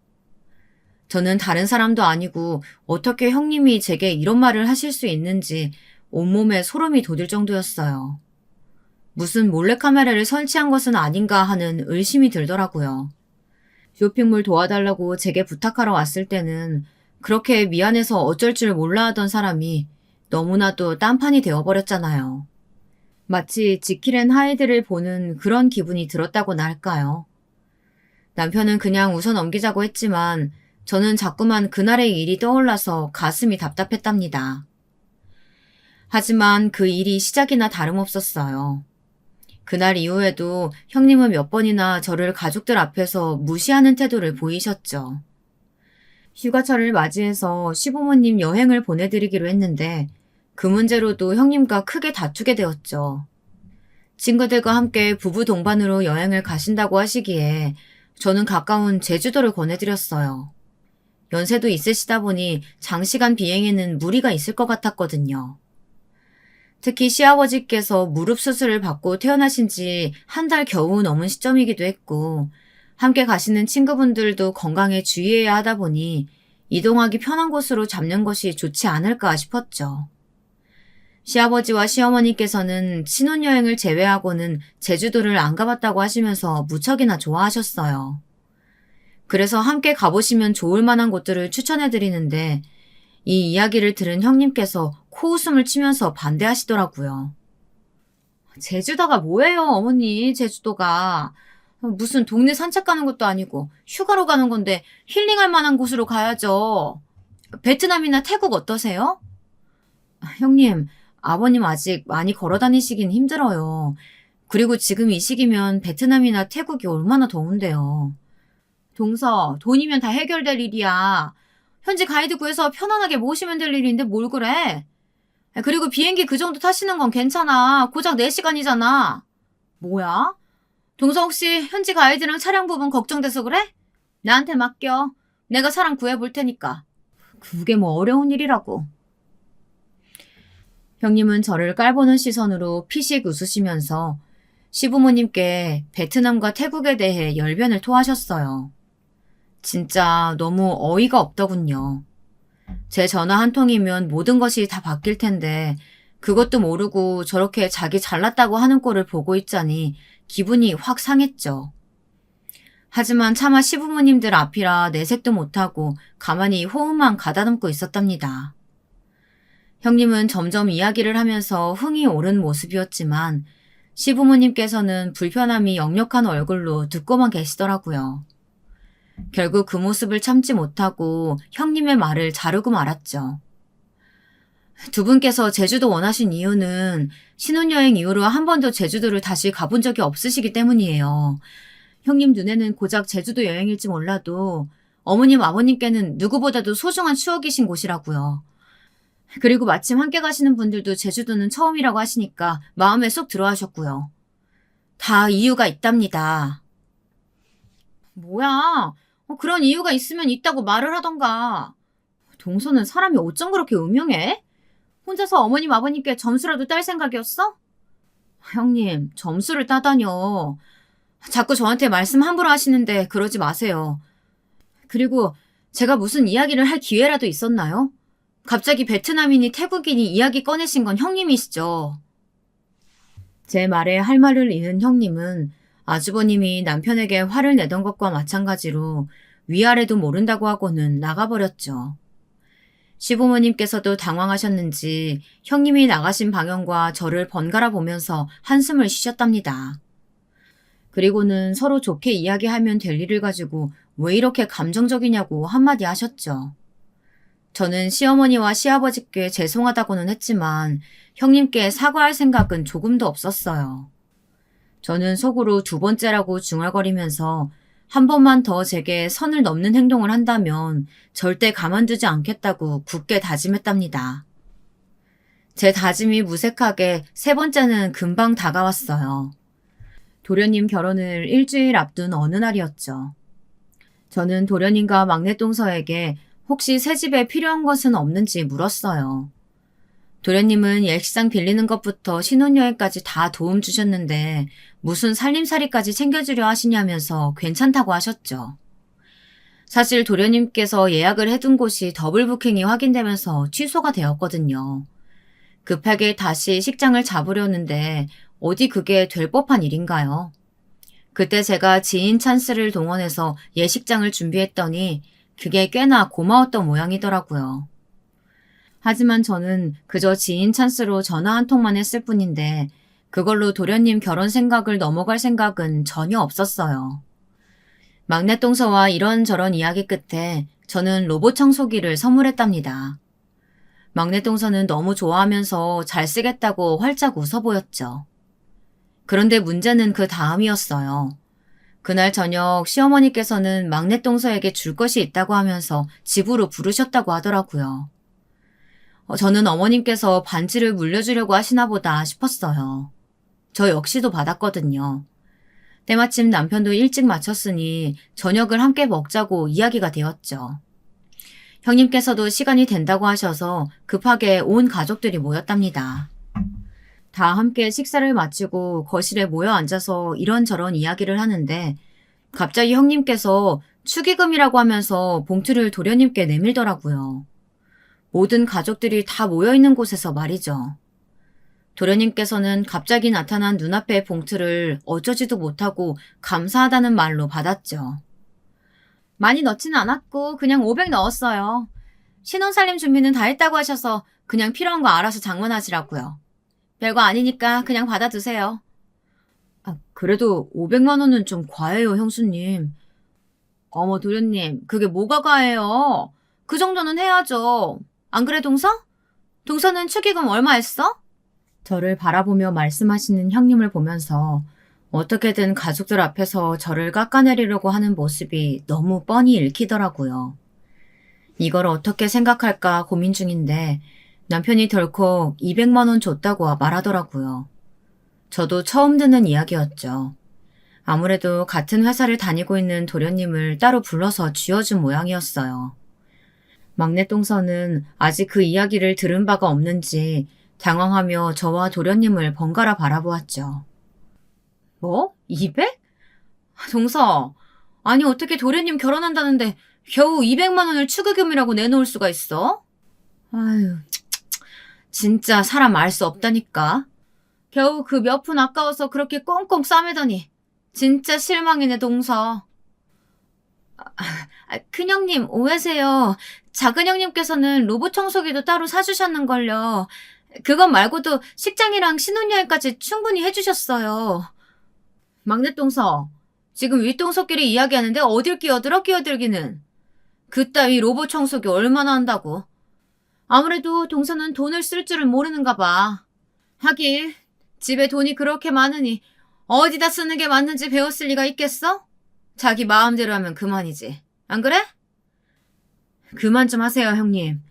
저는 다른 사람도 아니고 어떻게 형님이 제게 이런 말을 하실 수 있는지 온몸에 소름이 돋을 정도였어요. 무슨 몰래카메라를 설치한 것은 아닌가 하는 의심이 들더라고요. 쇼핑몰 도와달라고 제게 부탁하러 왔을 때는 그렇게 미안해서 어쩔 줄 몰라 하던 사람이 너무나도 딴판이 되어버렸잖아요. 마치 지킬 앤 하이드를 보는 그런 기분이 들었다고나 할까요? 남편은 그냥 웃어 넘기자고 했지만 저는 자꾸만 그날의 일이 떠올라서 가슴이 답답했답니다. 하지만 그 일이 시작이나 다름없었어요. 그날 이후에도 형님은 몇 번이나 저를 가족들 앞에서 무시하는 태도를 보이셨죠. 휴가철을 맞이해서 시부모님 여행을 보내드리기로 했는데 그 문제로도 형님과 크게 다투게 되었죠. 친구들과 함께 부부 동반으로 여행을 가신다고 하시기에 저는 가까운 제주도를 권해드렸어요. 연세도 있으시다 보니 장시간 비행에는 무리가 있을 것 같았거든요. 특히 시아버지께서 무릎 수술을 받고 퇴원하신 지 한 달 겨우 넘은 시점이기도 했고 함께 가시는 친구분들도 건강에 주의해야 하다 보니 이동하기 편한 곳으로 잡는 것이 좋지 않을까 싶었죠. 시아버지와 시어머니께서는 신혼여행을 제외하고는 제주도를 안 가봤다고 하시면서 무척이나 좋아하셨어요. 그래서 함께 가보시면 좋을 만한 곳들을 추천해드리는데 이 이야기를 들은 형님께서 코웃음을 치면서 반대하시더라고요. 제주도가 뭐예요, 어머니, 제주도가. 무슨 동네 산책 가는 것도 아니고 휴가로 가는 건데 힐링할 만한 곳으로 가야죠. 베트남이나 태국 어떠세요? 형님, 아버님 아직 많이 걸어 다니시긴 힘들어요. 그리고 지금 이 시기면 베트남이나 태국이 얼마나 더운데요. 동서, 돈이면 다 해결될 일이야. 현지 가이드 구해서 편안하게 모시면 될 일인데 뭘 그래? 그리고 비행기 그 정도 타시는 건 괜찮아. 고작 4시간이잖아. 뭐야? 동서 혹시 현지 가이드랑 차량 부분 걱정돼서 그래? 나한테 맡겨. 내가 사람 구해볼 테니까. 그게 뭐 어려운 일이라고. 형님은 저를 깔보는 시선으로 피식 웃으시면서 시부모님께 베트남과 태국에 대해 열변을 토하셨어요. 진짜 너무 어이가 없더군요. 제 전화 한 통이면 모든 것이 다 바뀔 텐데 그것도 모르고 저렇게 자기 잘났다고 하는 꼴을 보고 있자니 기분이 확 상했죠. 하지만 차마 시부모님들 앞이라 내색도 못하고 가만히 호흡만 가다듬고 있었답니다. 형님은 점점 이야기를 하면서 흥이 오른 모습이었지만 시부모님께서는 불편함이 역력한 얼굴로 듣고만 계시더라고요. 결국 그 모습을 참지 못하고 형님의 말을 자르고 말았죠. 두 분께서 제주도 원하신 이유는 신혼여행 이후로 한 번도 제주도를 다시 가본 적이 없으시기 때문이에요. 형님 눈에는 고작 제주도 여행일지 몰라도 어머님, 아버님께는 누구보다도 소중한 추억이신 곳이라고요. 그리고 마침 함께 가시는 분들도 제주도는 처음이라고 하시니까 마음에 쏙 들어하셨고요. 다 이유가 있답니다. 뭐야? 그런 이유가 있으면 있다고 말을 하던가. 동서는 사람이 어쩜 그렇게 음흉해? 혼자서 어머님, 아버님께 점수라도 딸 생각이었어? 형님, 점수를 따다뇨. 자꾸 저한테 말씀 함부로 하시는데 그러지 마세요. 그리고 제가 무슨 이야기를 할 기회라도 있었나요? 갑자기 베트남인이 태국인이 이야기 꺼내신 건 형님이시죠. 제 말에 할 말을 잃은 형님은 아주버님이 남편에게 화를 내던 것과 마찬가지로 위아래도 모른다고 하고는 나가버렸죠. 시부모님께서도 당황하셨는지 형님이 나가신 방향과 저를 번갈아 보면서 한숨을 쉬셨답니다. 그리고는 서로 좋게 이야기하면 될 일을 가지고 왜 이렇게 감정적이냐고 한마디 하셨죠. 저는 시어머니와 시아버지께 죄송하다고는 했지만 형님께 사과할 생각은 조금도 없었어요. 저는 속으로 두 번째라고 중얼거리면서 한 번만 더 제게 선을 넘는 행동을 한다면 절대 가만두지 않겠다고 굳게 다짐했답니다. 제 다짐이 무색하게 세 번째는 금방 다가왔어요. 도련님 결혼을 일주일 앞둔 어느 날이었죠. 저는 도련님과 막내 동서에게 혹시 새 집에 필요한 것은 없는지 물었어요. 도련님은 예식장 빌리는 것부터 신혼여행까지 다 도움 주셨는데 무슨 살림살이까지 챙겨주려 하시냐면서 괜찮다고 하셨죠. 사실 도련님께서 예약을 해둔 곳이 더블 부킹이 확인되면서 취소가 되었거든요. 급하게 다시 식장을 잡으려는데 어디 그게 될 법한 일인가요? 그때 제가 지인 찬스를 동원해서 예식장을 준비했더니 그게 꽤나 고마웠던 모양이더라고요. 하지만 저는 그저 지인 찬스로 전화 한 통만 했을 뿐인데 그걸로 도련님 결혼 생각을 넘어갈 생각은 전혀 없었어요. 막내 동서와 이런저런 이야기 끝에 저는 로봇 청소기를 선물했답니다. 막내 동서는 너무 좋아하면서 잘 쓰겠다고 활짝 웃어 보였죠. 그런데 문제는 그 다음이었어요. 그날 저녁 시어머니께서는 막내 동서에게 줄 것이 있다고 하면서 집으로 부르셨다고 하더라고요. 저는 어머님께서 반지를 물려주려고 하시나 보다 싶었어요. 저 역시도 받았거든요. 때마침 남편도 일찍 마쳤으니 저녁을 함께 먹자고 이야기가 되었죠. 형님께서도 시간이 된다고 하셔서 급하게 온 가족들이 모였답니다. 다 함께 식사를 마치고 거실에 모여 앉아서 이런저런 이야기를 하는데 갑자기 형님께서 축의금이라고 하면서 봉투를 도련님께 내밀더라고요. 모든 가족들이 다 모여있는 곳에서 말이죠. 도련님께서는 갑자기 나타난 눈앞의 봉투를 어쩌지도 못하고 감사하다는 말로 받았죠. 많이 넣지는 않았고 그냥 500 넣었어요. 신혼살림 준비는 다 했다고 하셔서 그냥 필요한 거 알아서 장만하시라고요. 별거 아니니까 그냥 받아두세요. 그래도 500만 원은 좀 과해요, 형수님. 어머, 도련님, 그게 뭐가 과해요? 그 정도는 해야죠. 안 그래, 동서? 동서는 축의금 얼마 했어? 저를 바라보며 말씀하시는 형님을 보면서 어떻게든 가족들 앞에서 저를 깎아내리려고 하는 모습이 너무 뻔히 읽히더라고요. 이걸 어떻게 생각할까 고민 중인데 남편이 덜컥 200만 원 줬다고 말하더라고요. 저도 처음 듣는 이야기였죠. 아무래도 같은 회사를 다니고 있는 도련님을 따로 불러서 쥐어준 모양이었어요. 막내 동서는 아직 그 이야기를 들은 바가 없는지 당황하며 저와 도련님을 번갈아 바라보았죠. 뭐? 200? 동서, 아니 어떻게 도련님 결혼한다는데 겨우 200만 원을 축의금이라고 내놓을 수가 있어? 아유, 진짜 사람 알 수 없다니까. 겨우 그 몇 푼 아까워서 그렇게 꽁꽁 싸매더니 진짜 실망이네, 동서. 큰형님 오해세요. 작은형님께서는 로봇 청소기도 따로 사주셨는걸요. 그것 말고도 식장이랑 신혼여행까지 충분히 해주셨어요. 막내 동서, 지금 윗동서끼리 이야기하는데 어딜 끼어들기는. 그따위 로봇 청소기 얼마나 한다고. 아무래도 동서는 돈을 쓸 줄을 모르는가 봐. 하긴 집에 돈이 그렇게 많으니 어디다 쓰는 게 맞는지 배웠을 리가 있겠어? 자기 마음대로 하면 그만이지. 안 그래? 그만 좀 하세요, 형님.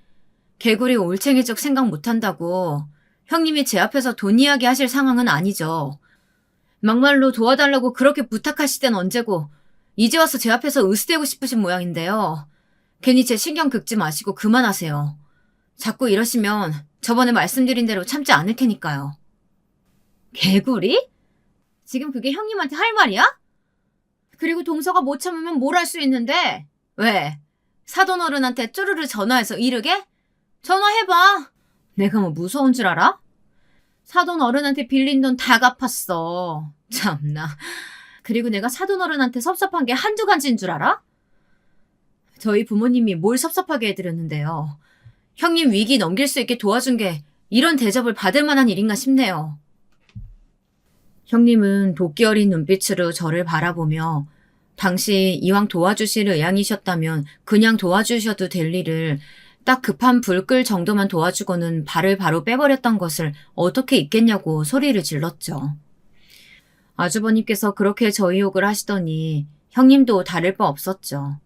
개구리 올챙이적 생각 못한다고. 형님이 제 앞에서 돈 이야기 하실 상황은 아니죠. 막말로 도와달라고 그렇게 부탁하실 땐 언제고 이제 와서 제 앞에서 으스대고 싶으신 모양인데요. 괜히 제 신경 긁지 마시고 그만하세요. 자꾸 이러시면 저번에 말씀드린 대로 참지 않을 테니까요. 개구리? 지금 그게 형님한테 할 말이야? 그리고 동서가 못 참으면 뭘 할 수 있는데? 왜? 사돈 어른한테 쪼르르 전화해서 이르게? 전화해봐. 내가 뭐 무서운 줄 알아? 사돈 어른한테 빌린 돈 다 갚았어. 참나. 그리고 내가 사돈 어른한테 섭섭한 게 한두 가지인 줄 알아? 저희 부모님이 뭘 섭섭하게 해드렸는데요. 형님 위기 넘길 수 있게 도와준 게 이런 대접을 받을 만한 일인가 싶네요. 형님은 도끼 어린 눈빛으로 저를 바라보며 당시 이왕 도와주실 의향이셨다면 그냥 도와주셔도 될 일을 딱 급한 불 끌 정도만 도와주고는 발을 바로 빼버렸던 것을 어떻게 잊겠냐고 소리를 질렀죠. 아주버님께서 그렇게 저희 욕을 하시더니 형님도 다를 바 없었죠.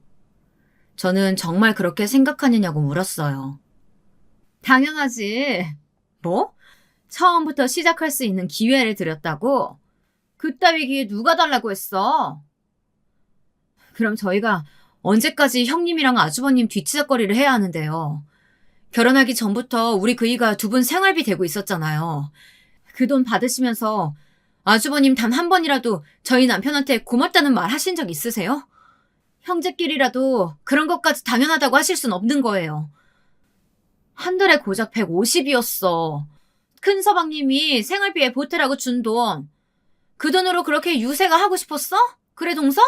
저는 정말 그렇게 생각하느냐고 물었어요. 당연하지. 뭐? 처음부터 시작할 수 있는 기회를 드렸다고? 그따위 기회 누가 달라고 했어? 그럼 저희가 언제까지 형님이랑 아주버님 뒤치작거리를 해야 하는데요. 결혼하기 전부터 우리 그이가 두 분 생활비 대고 있었잖아요. 그 돈 받으시면서 아주버님 단 한 번이라도 저희 남편한테 고맙다는 말 하신 적 있으세요? 형제끼리라도 그런 것까지 당연하다고 하실 순 없는 거예요. 한 달에 고작 150이었어. 큰 서방님이 생활비에 보태라고 준 돈. 그 돈으로 그렇게 유세가 하고 싶었어? 그래, 동서?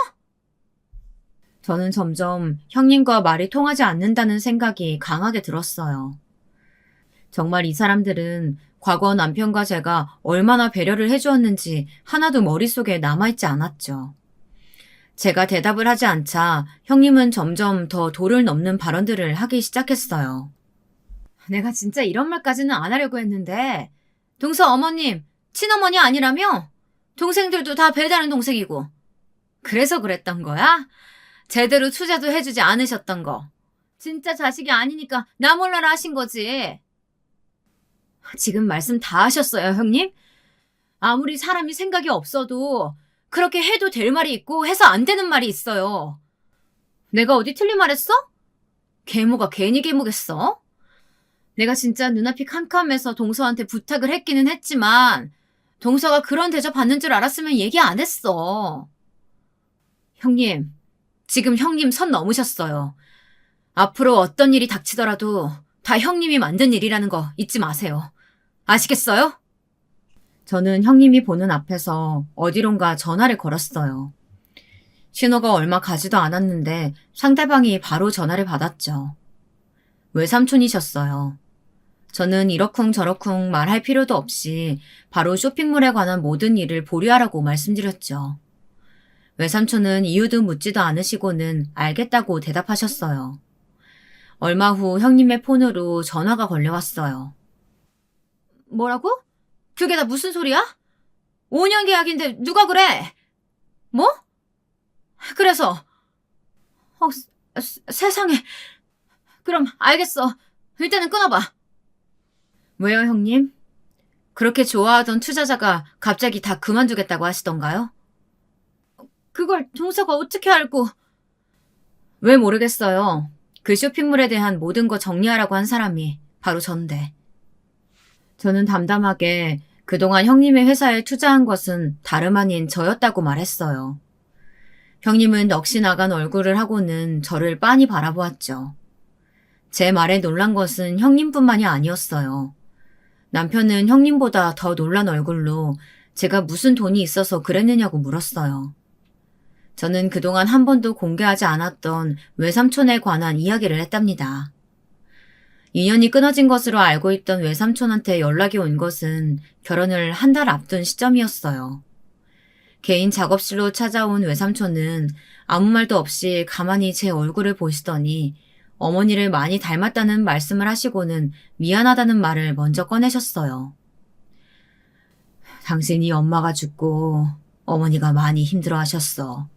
저는 점점 형님과 말이 통하지 않는다는 생각이 강하게 들었어요. 정말 이 사람들은 과거 남편과 제가 얼마나 배려를 해주었는지 하나도 머릿속에 남아있지 않았죠. 제가 대답을 하지 않자 형님은 점점 더 도를 넘는 발언들을 하기 시작했어요. 내가 진짜 이런 말까지는 안 하려고 했는데 동서 어머님, 친어머니 아니라며? 동생들도 다 배다른 동생이고. 그래서 그랬던 거야? 제대로 투자도 해주지 않으셨던 거. 진짜 자식이 아니니까 나 몰라라 하신 거지. 지금 말씀 다 하셨어요, 형님? 아무리 사람이 생각이 없어도 그렇게 해도 될 말이 있고 해서 안 되는 말이 있어요. 내가 어디 틀린 말 했어? 계모가 괜히 계모겠어? 내가 진짜 눈앞이 캄캄해서 동서한테 부탁을 했기는 했지만 동서가 그런 대접 받는 줄 알았으면 얘기 안 했어. 형님, 지금 형님 선 넘으셨어요. 앞으로 어떤 일이 닥치더라도 다 형님이 만든 일이라는 거 잊지 마세요. 아시겠어요? 저는 형님이 보는 앞에서 어디론가 전화를 걸었어요. 신호가 얼마 가지도 않았는데 상대방이 바로 전화를 받았죠. 외삼촌이셨어요. 저는 이러쿵저러쿵 말할 필요도 없이 바로 쇼핑몰에 관한 모든 일을 보류하라고 말씀드렸죠. 외삼촌은 이유도 묻지도 않으시고는 알겠다고 대답하셨어요. 얼마 후 형님의 폰으로 전화가 걸려왔어요. 뭐라고? 그게 다 무슨 소리야? 5년 계약인데 누가 그래? 뭐? 그래서 세상에. 그럼 알겠어. 일단은 끊어봐. 왜요, 형님? 그렇게 좋아하던 투자자가 갑자기 다 그만두겠다고 하시던가요? 그걸 동서가 어떻게 알고? 왜 모르겠어요. 그 쇼핑몰에 대한 모든 거 정리하라고 한 사람이 바로 전데. 저는 담담하게 그동안 형님의 회사에 투자한 것은 다름 아닌 저였다고 말했어요. 형님은 넋이 나간 얼굴을 하고는 저를 빤히 바라보았죠. 제 말에 놀란 것은 형님뿐만이 아니었어요. 남편은 형님보다 더 놀란 얼굴로 제가 무슨 돈이 있어서 그랬느냐고 물었어요. 저는 그동안 한 번도 공개하지 않았던 외삼촌에 관한 이야기를 했답니다. 인연이 끊어진 것으로 알고 있던 외삼촌한테 연락이 온 것은 결혼을 한 달 앞둔 시점이었어요. 개인 작업실로 찾아온 외삼촌은 아무 말도 없이 가만히 제 얼굴을 보시더니 어머니를 많이 닮았다는 말씀을 하시고는 미안하다는 말을 먼저 꺼내셨어요. 당신이 엄마가 죽고 어머니가 많이 힘들어하셨어.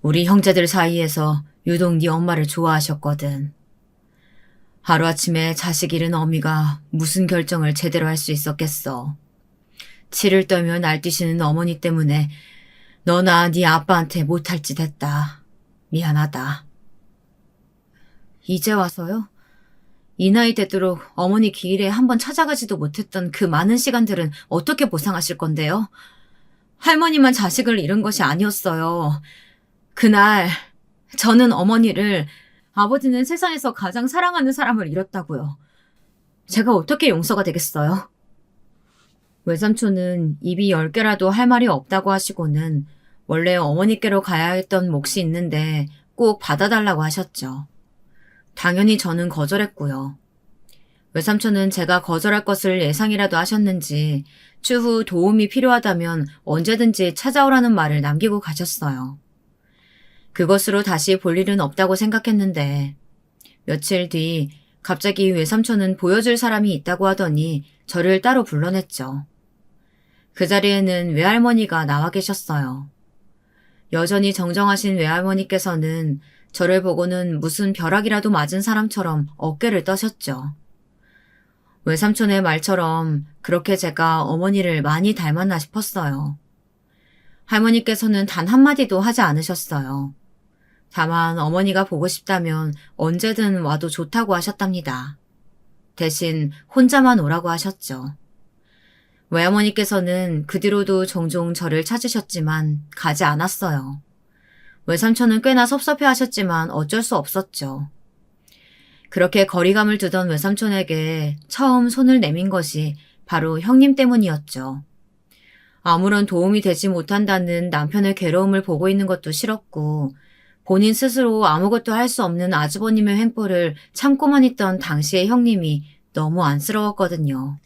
우리 형제들 사이에서 유독 네 엄마를 좋아하셨거든. 하루아침에 자식 잃은 어미가 무슨 결정을 제대로 할 수 있었겠어. 치를 떨며 날뛰시는 어머니 때문에 너나 네 아빠한테 못할 짓 했다. 미안하다. 이제 와서요? 이 나이 되도록 어머니 기일에 한번 찾아가지도 못했던 그 많은 시간들은 어떻게 보상하실 건데요? 할머니만 자식을 잃은 것이 아니었어요. 그날 저는 어머니를, 아버지는 세상에서 가장 사랑하는 사람을 잃었다고요. 제가 어떻게 용서가 되겠어요? 외삼촌은 입이 10개라도 할 말이 없다고 하시고는 원래 어머니께로 가야 했던 몫이 있는데 꼭 받아달라고 하셨죠. 당연히 저는 거절했고요. 외삼촌은 제가 거절할 것을 예상이라도 하셨는지 추후 도움이 필요하다면 언제든지 찾아오라는 말을 남기고 가셨어요. 그것으로 다시 볼 일은 없다고 생각했는데 며칠 뒤 갑자기 외삼촌은 보여줄 사람이 있다고 하더니 저를 따로 불러냈죠. 그 자리에는 외할머니가 나와 계셨어요. 여전히 정정하신 외할머니께서는 저를 보고는 무슨 벼락이라도 맞은 사람처럼 어깨를 떠셨죠. 외삼촌의 말처럼 그렇게 제가 어머니를 많이 닮았나 싶었어요. 할머니께서는 단 한마디도 하지 않으셨어요. 다만 어머니가 보고 싶다면 언제든 와도 좋다고 하셨답니다. 대신 혼자만 오라고 하셨죠. 외할머니께서는 그 뒤로도 종종 저를 찾으셨지만 가지 않았어요. 외삼촌은 꽤나 섭섭해하셨지만 어쩔 수 없었죠. 그렇게 거리감을 두던 외삼촌에게 처음 손을 내민 것이 바로 형님 때문이었죠. 아무런 도움이 되지 못한다는 남편의 괴로움을 보고 있는 것도 싫었고 본인 스스로 아무것도 할 수 없는 아주버님의 횡포를 참고만 있던 당시의 형님이 너무 안쓰러웠거든요.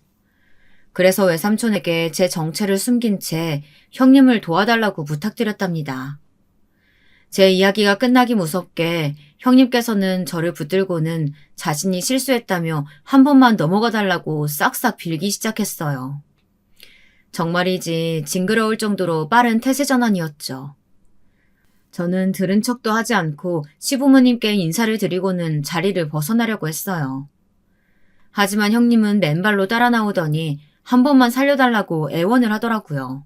그래서 외삼촌에게 제 정체를 숨긴 채 형님을 도와달라고 부탁드렸답니다. 제 이야기가 끝나기 무섭게 형님께서는 저를 붙들고는 자신이 실수했다며 한 번만 넘어가달라고 싹싹 빌기 시작했어요. 정말이지 징그러울 정도로 빠른 태세 전환이었죠. 저는 들은 척도 하지 않고 시부모님께 인사를 드리고는 자리를 벗어나려고 했어요. 하지만 형님은 맨발로 따라 나오더니 한 번만 살려달라고 애원을 하더라고요.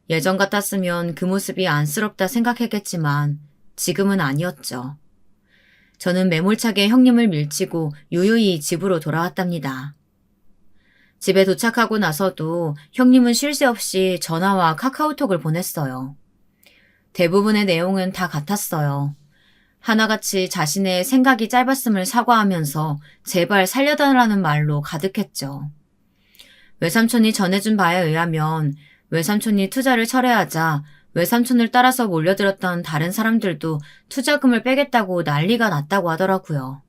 예전 같았으면 그 모습이 안쓰럽다 생각했겠지만 지금은 아니었죠. 저는 매몰차게 형님을 밀치고 유유히 집으로 돌아왔답니다. 집에 도착하고 나서도 형님은 쉴 새 없이 전화와 카카오톡을 보냈어요. 대부분의 내용은 다 같았어요. 하나같이 자신의 생각이 짧았음을 사과하면서 제발 살려달라는 말로 가득했죠. 외삼촌이 전해준 바에 의하면 외삼촌이 투자를 철회하자 외삼촌을 따라서 몰려들었던 다른 사람들도 투자금을 빼겠다고 난리가 났다고 하더라고요.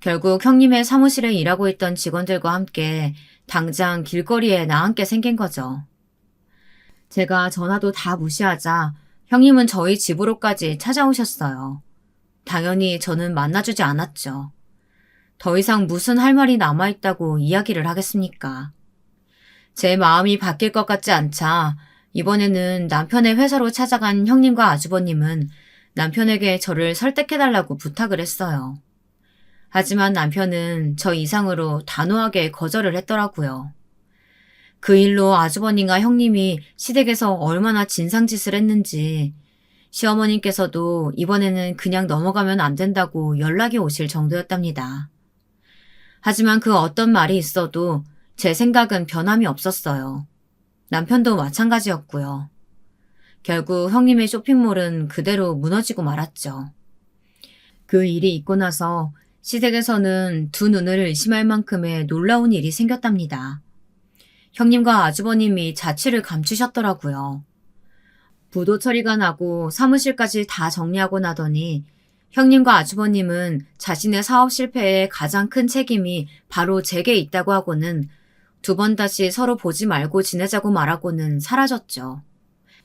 결국 형님의 사무실에 일하고 있던 직원들과 함께 당장 길거리에 나앉게 생긴 거죠. 제가 전화도 다 무시하자 형님은 저희 집으로까지 찾아오셨어요. 당연히 저는 만나주지 않았죠. 더 이상 무슨 할 말이 남아있다고 이야기를 하겠습니까? 제 마음이 바뀔 것 같지 않자 이번에는 남편의 회사로 찾아간 형님과 아주버님은 남편에게 저를 설득해달라고 부탁을 했어요. 하지만 남편은 저 이상으로 단호하게 거절을 했더라고요. 그 일로 아주버님과 형님이 시댁에서 얼마나 진상짓을 했는지 시어머님께서도 이번에는 그냥 넘어가면 안 된다고 연락이 오실 정도였답니다. 하지만 그 어떤 말이 있어도 제 생각은 변함이 없었어요. 남편도 마찬가지였고요. 결국 형님의 쇼핑몰은 그대로 무너지고 말았죠. 그 일이 있고 나서 시댁에서는 두 눈을 의심할 만큼의 놀라운 일이 생겼답니다. 형님과 아주버님이 자취를 감추셨더라고요. 부도 처리가 나고 사무실까지 다 정리하고 나더니 형님과 아주버님은 자신의 사업 실패에 가장 큰 책임이 바로 제게 있다고 하고는 두 번 다시 서로 보지 말고 지내자고 말하고는 사라졌죠.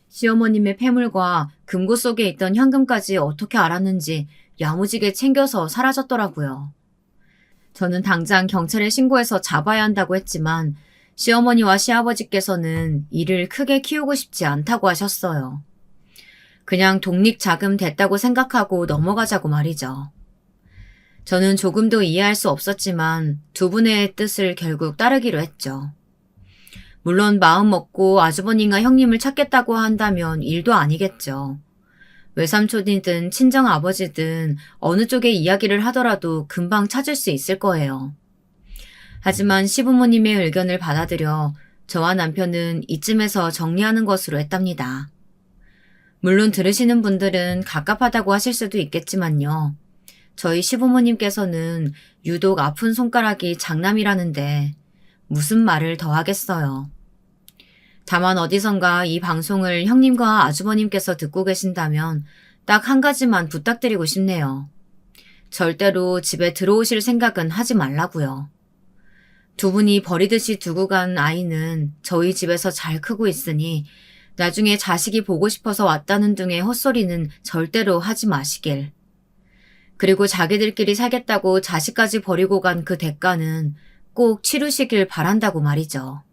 시어머님의 폐물과 금고 속에 있던 현금까지 어떻게 알았는지 야무지게 챙겨서 사라졌더라고요. 저는 당장 경찰에 신고해서 잡아야 한다고 했지만 시어머니와 시아버지께서는 일을 크게 키우고 싶지 않다고 하셨어요. 그냥 독립자금 됐다고 생각하고 넘어가자고 말이죠. 저는 조금도 이해할 수 없었지만 두 분의 뜻을 결국 따르기로 했죠. 물론 마음 먹고 아주버님과 형님을 찾겠다고 한다면 일도 아니겠죠. 외삼촌이든 친정아버지든 어느 쪽의 이야기를 하더라도 금방 찾을 수 있을 거예요. 하지만 시부모님의 의견을 받아들여 저와 남편은 이쯤에서 정리하는 것으로 했답니다. 물론 들으시는 분들은 갑갑하다고 하실 수도 있겠지만요. 저희 시부모님께서는 유독 아픈 손가락이 장남이라는데 무슨 말을 더 하겠어요. 다만 어디선가 이 방송을 형님과 아주버님께서 듣고 계신다면 딱 한 가지만 부탁드리고 싶네요. 절대로 집에 들어오실 생각은 하지 말라고요. 두 분이 버리듯이 두고 간 아이는 저희 집에서 잘 크고 있으니 나중에 자식이 보고 싶어서 왔다는 등의 헛소리는 절대로 하지 마시길. 그리고 자기들끼리 살겠다고 자식까지 버리고 간 그 대가는 꼭 치르시길 바란다고 말이죠.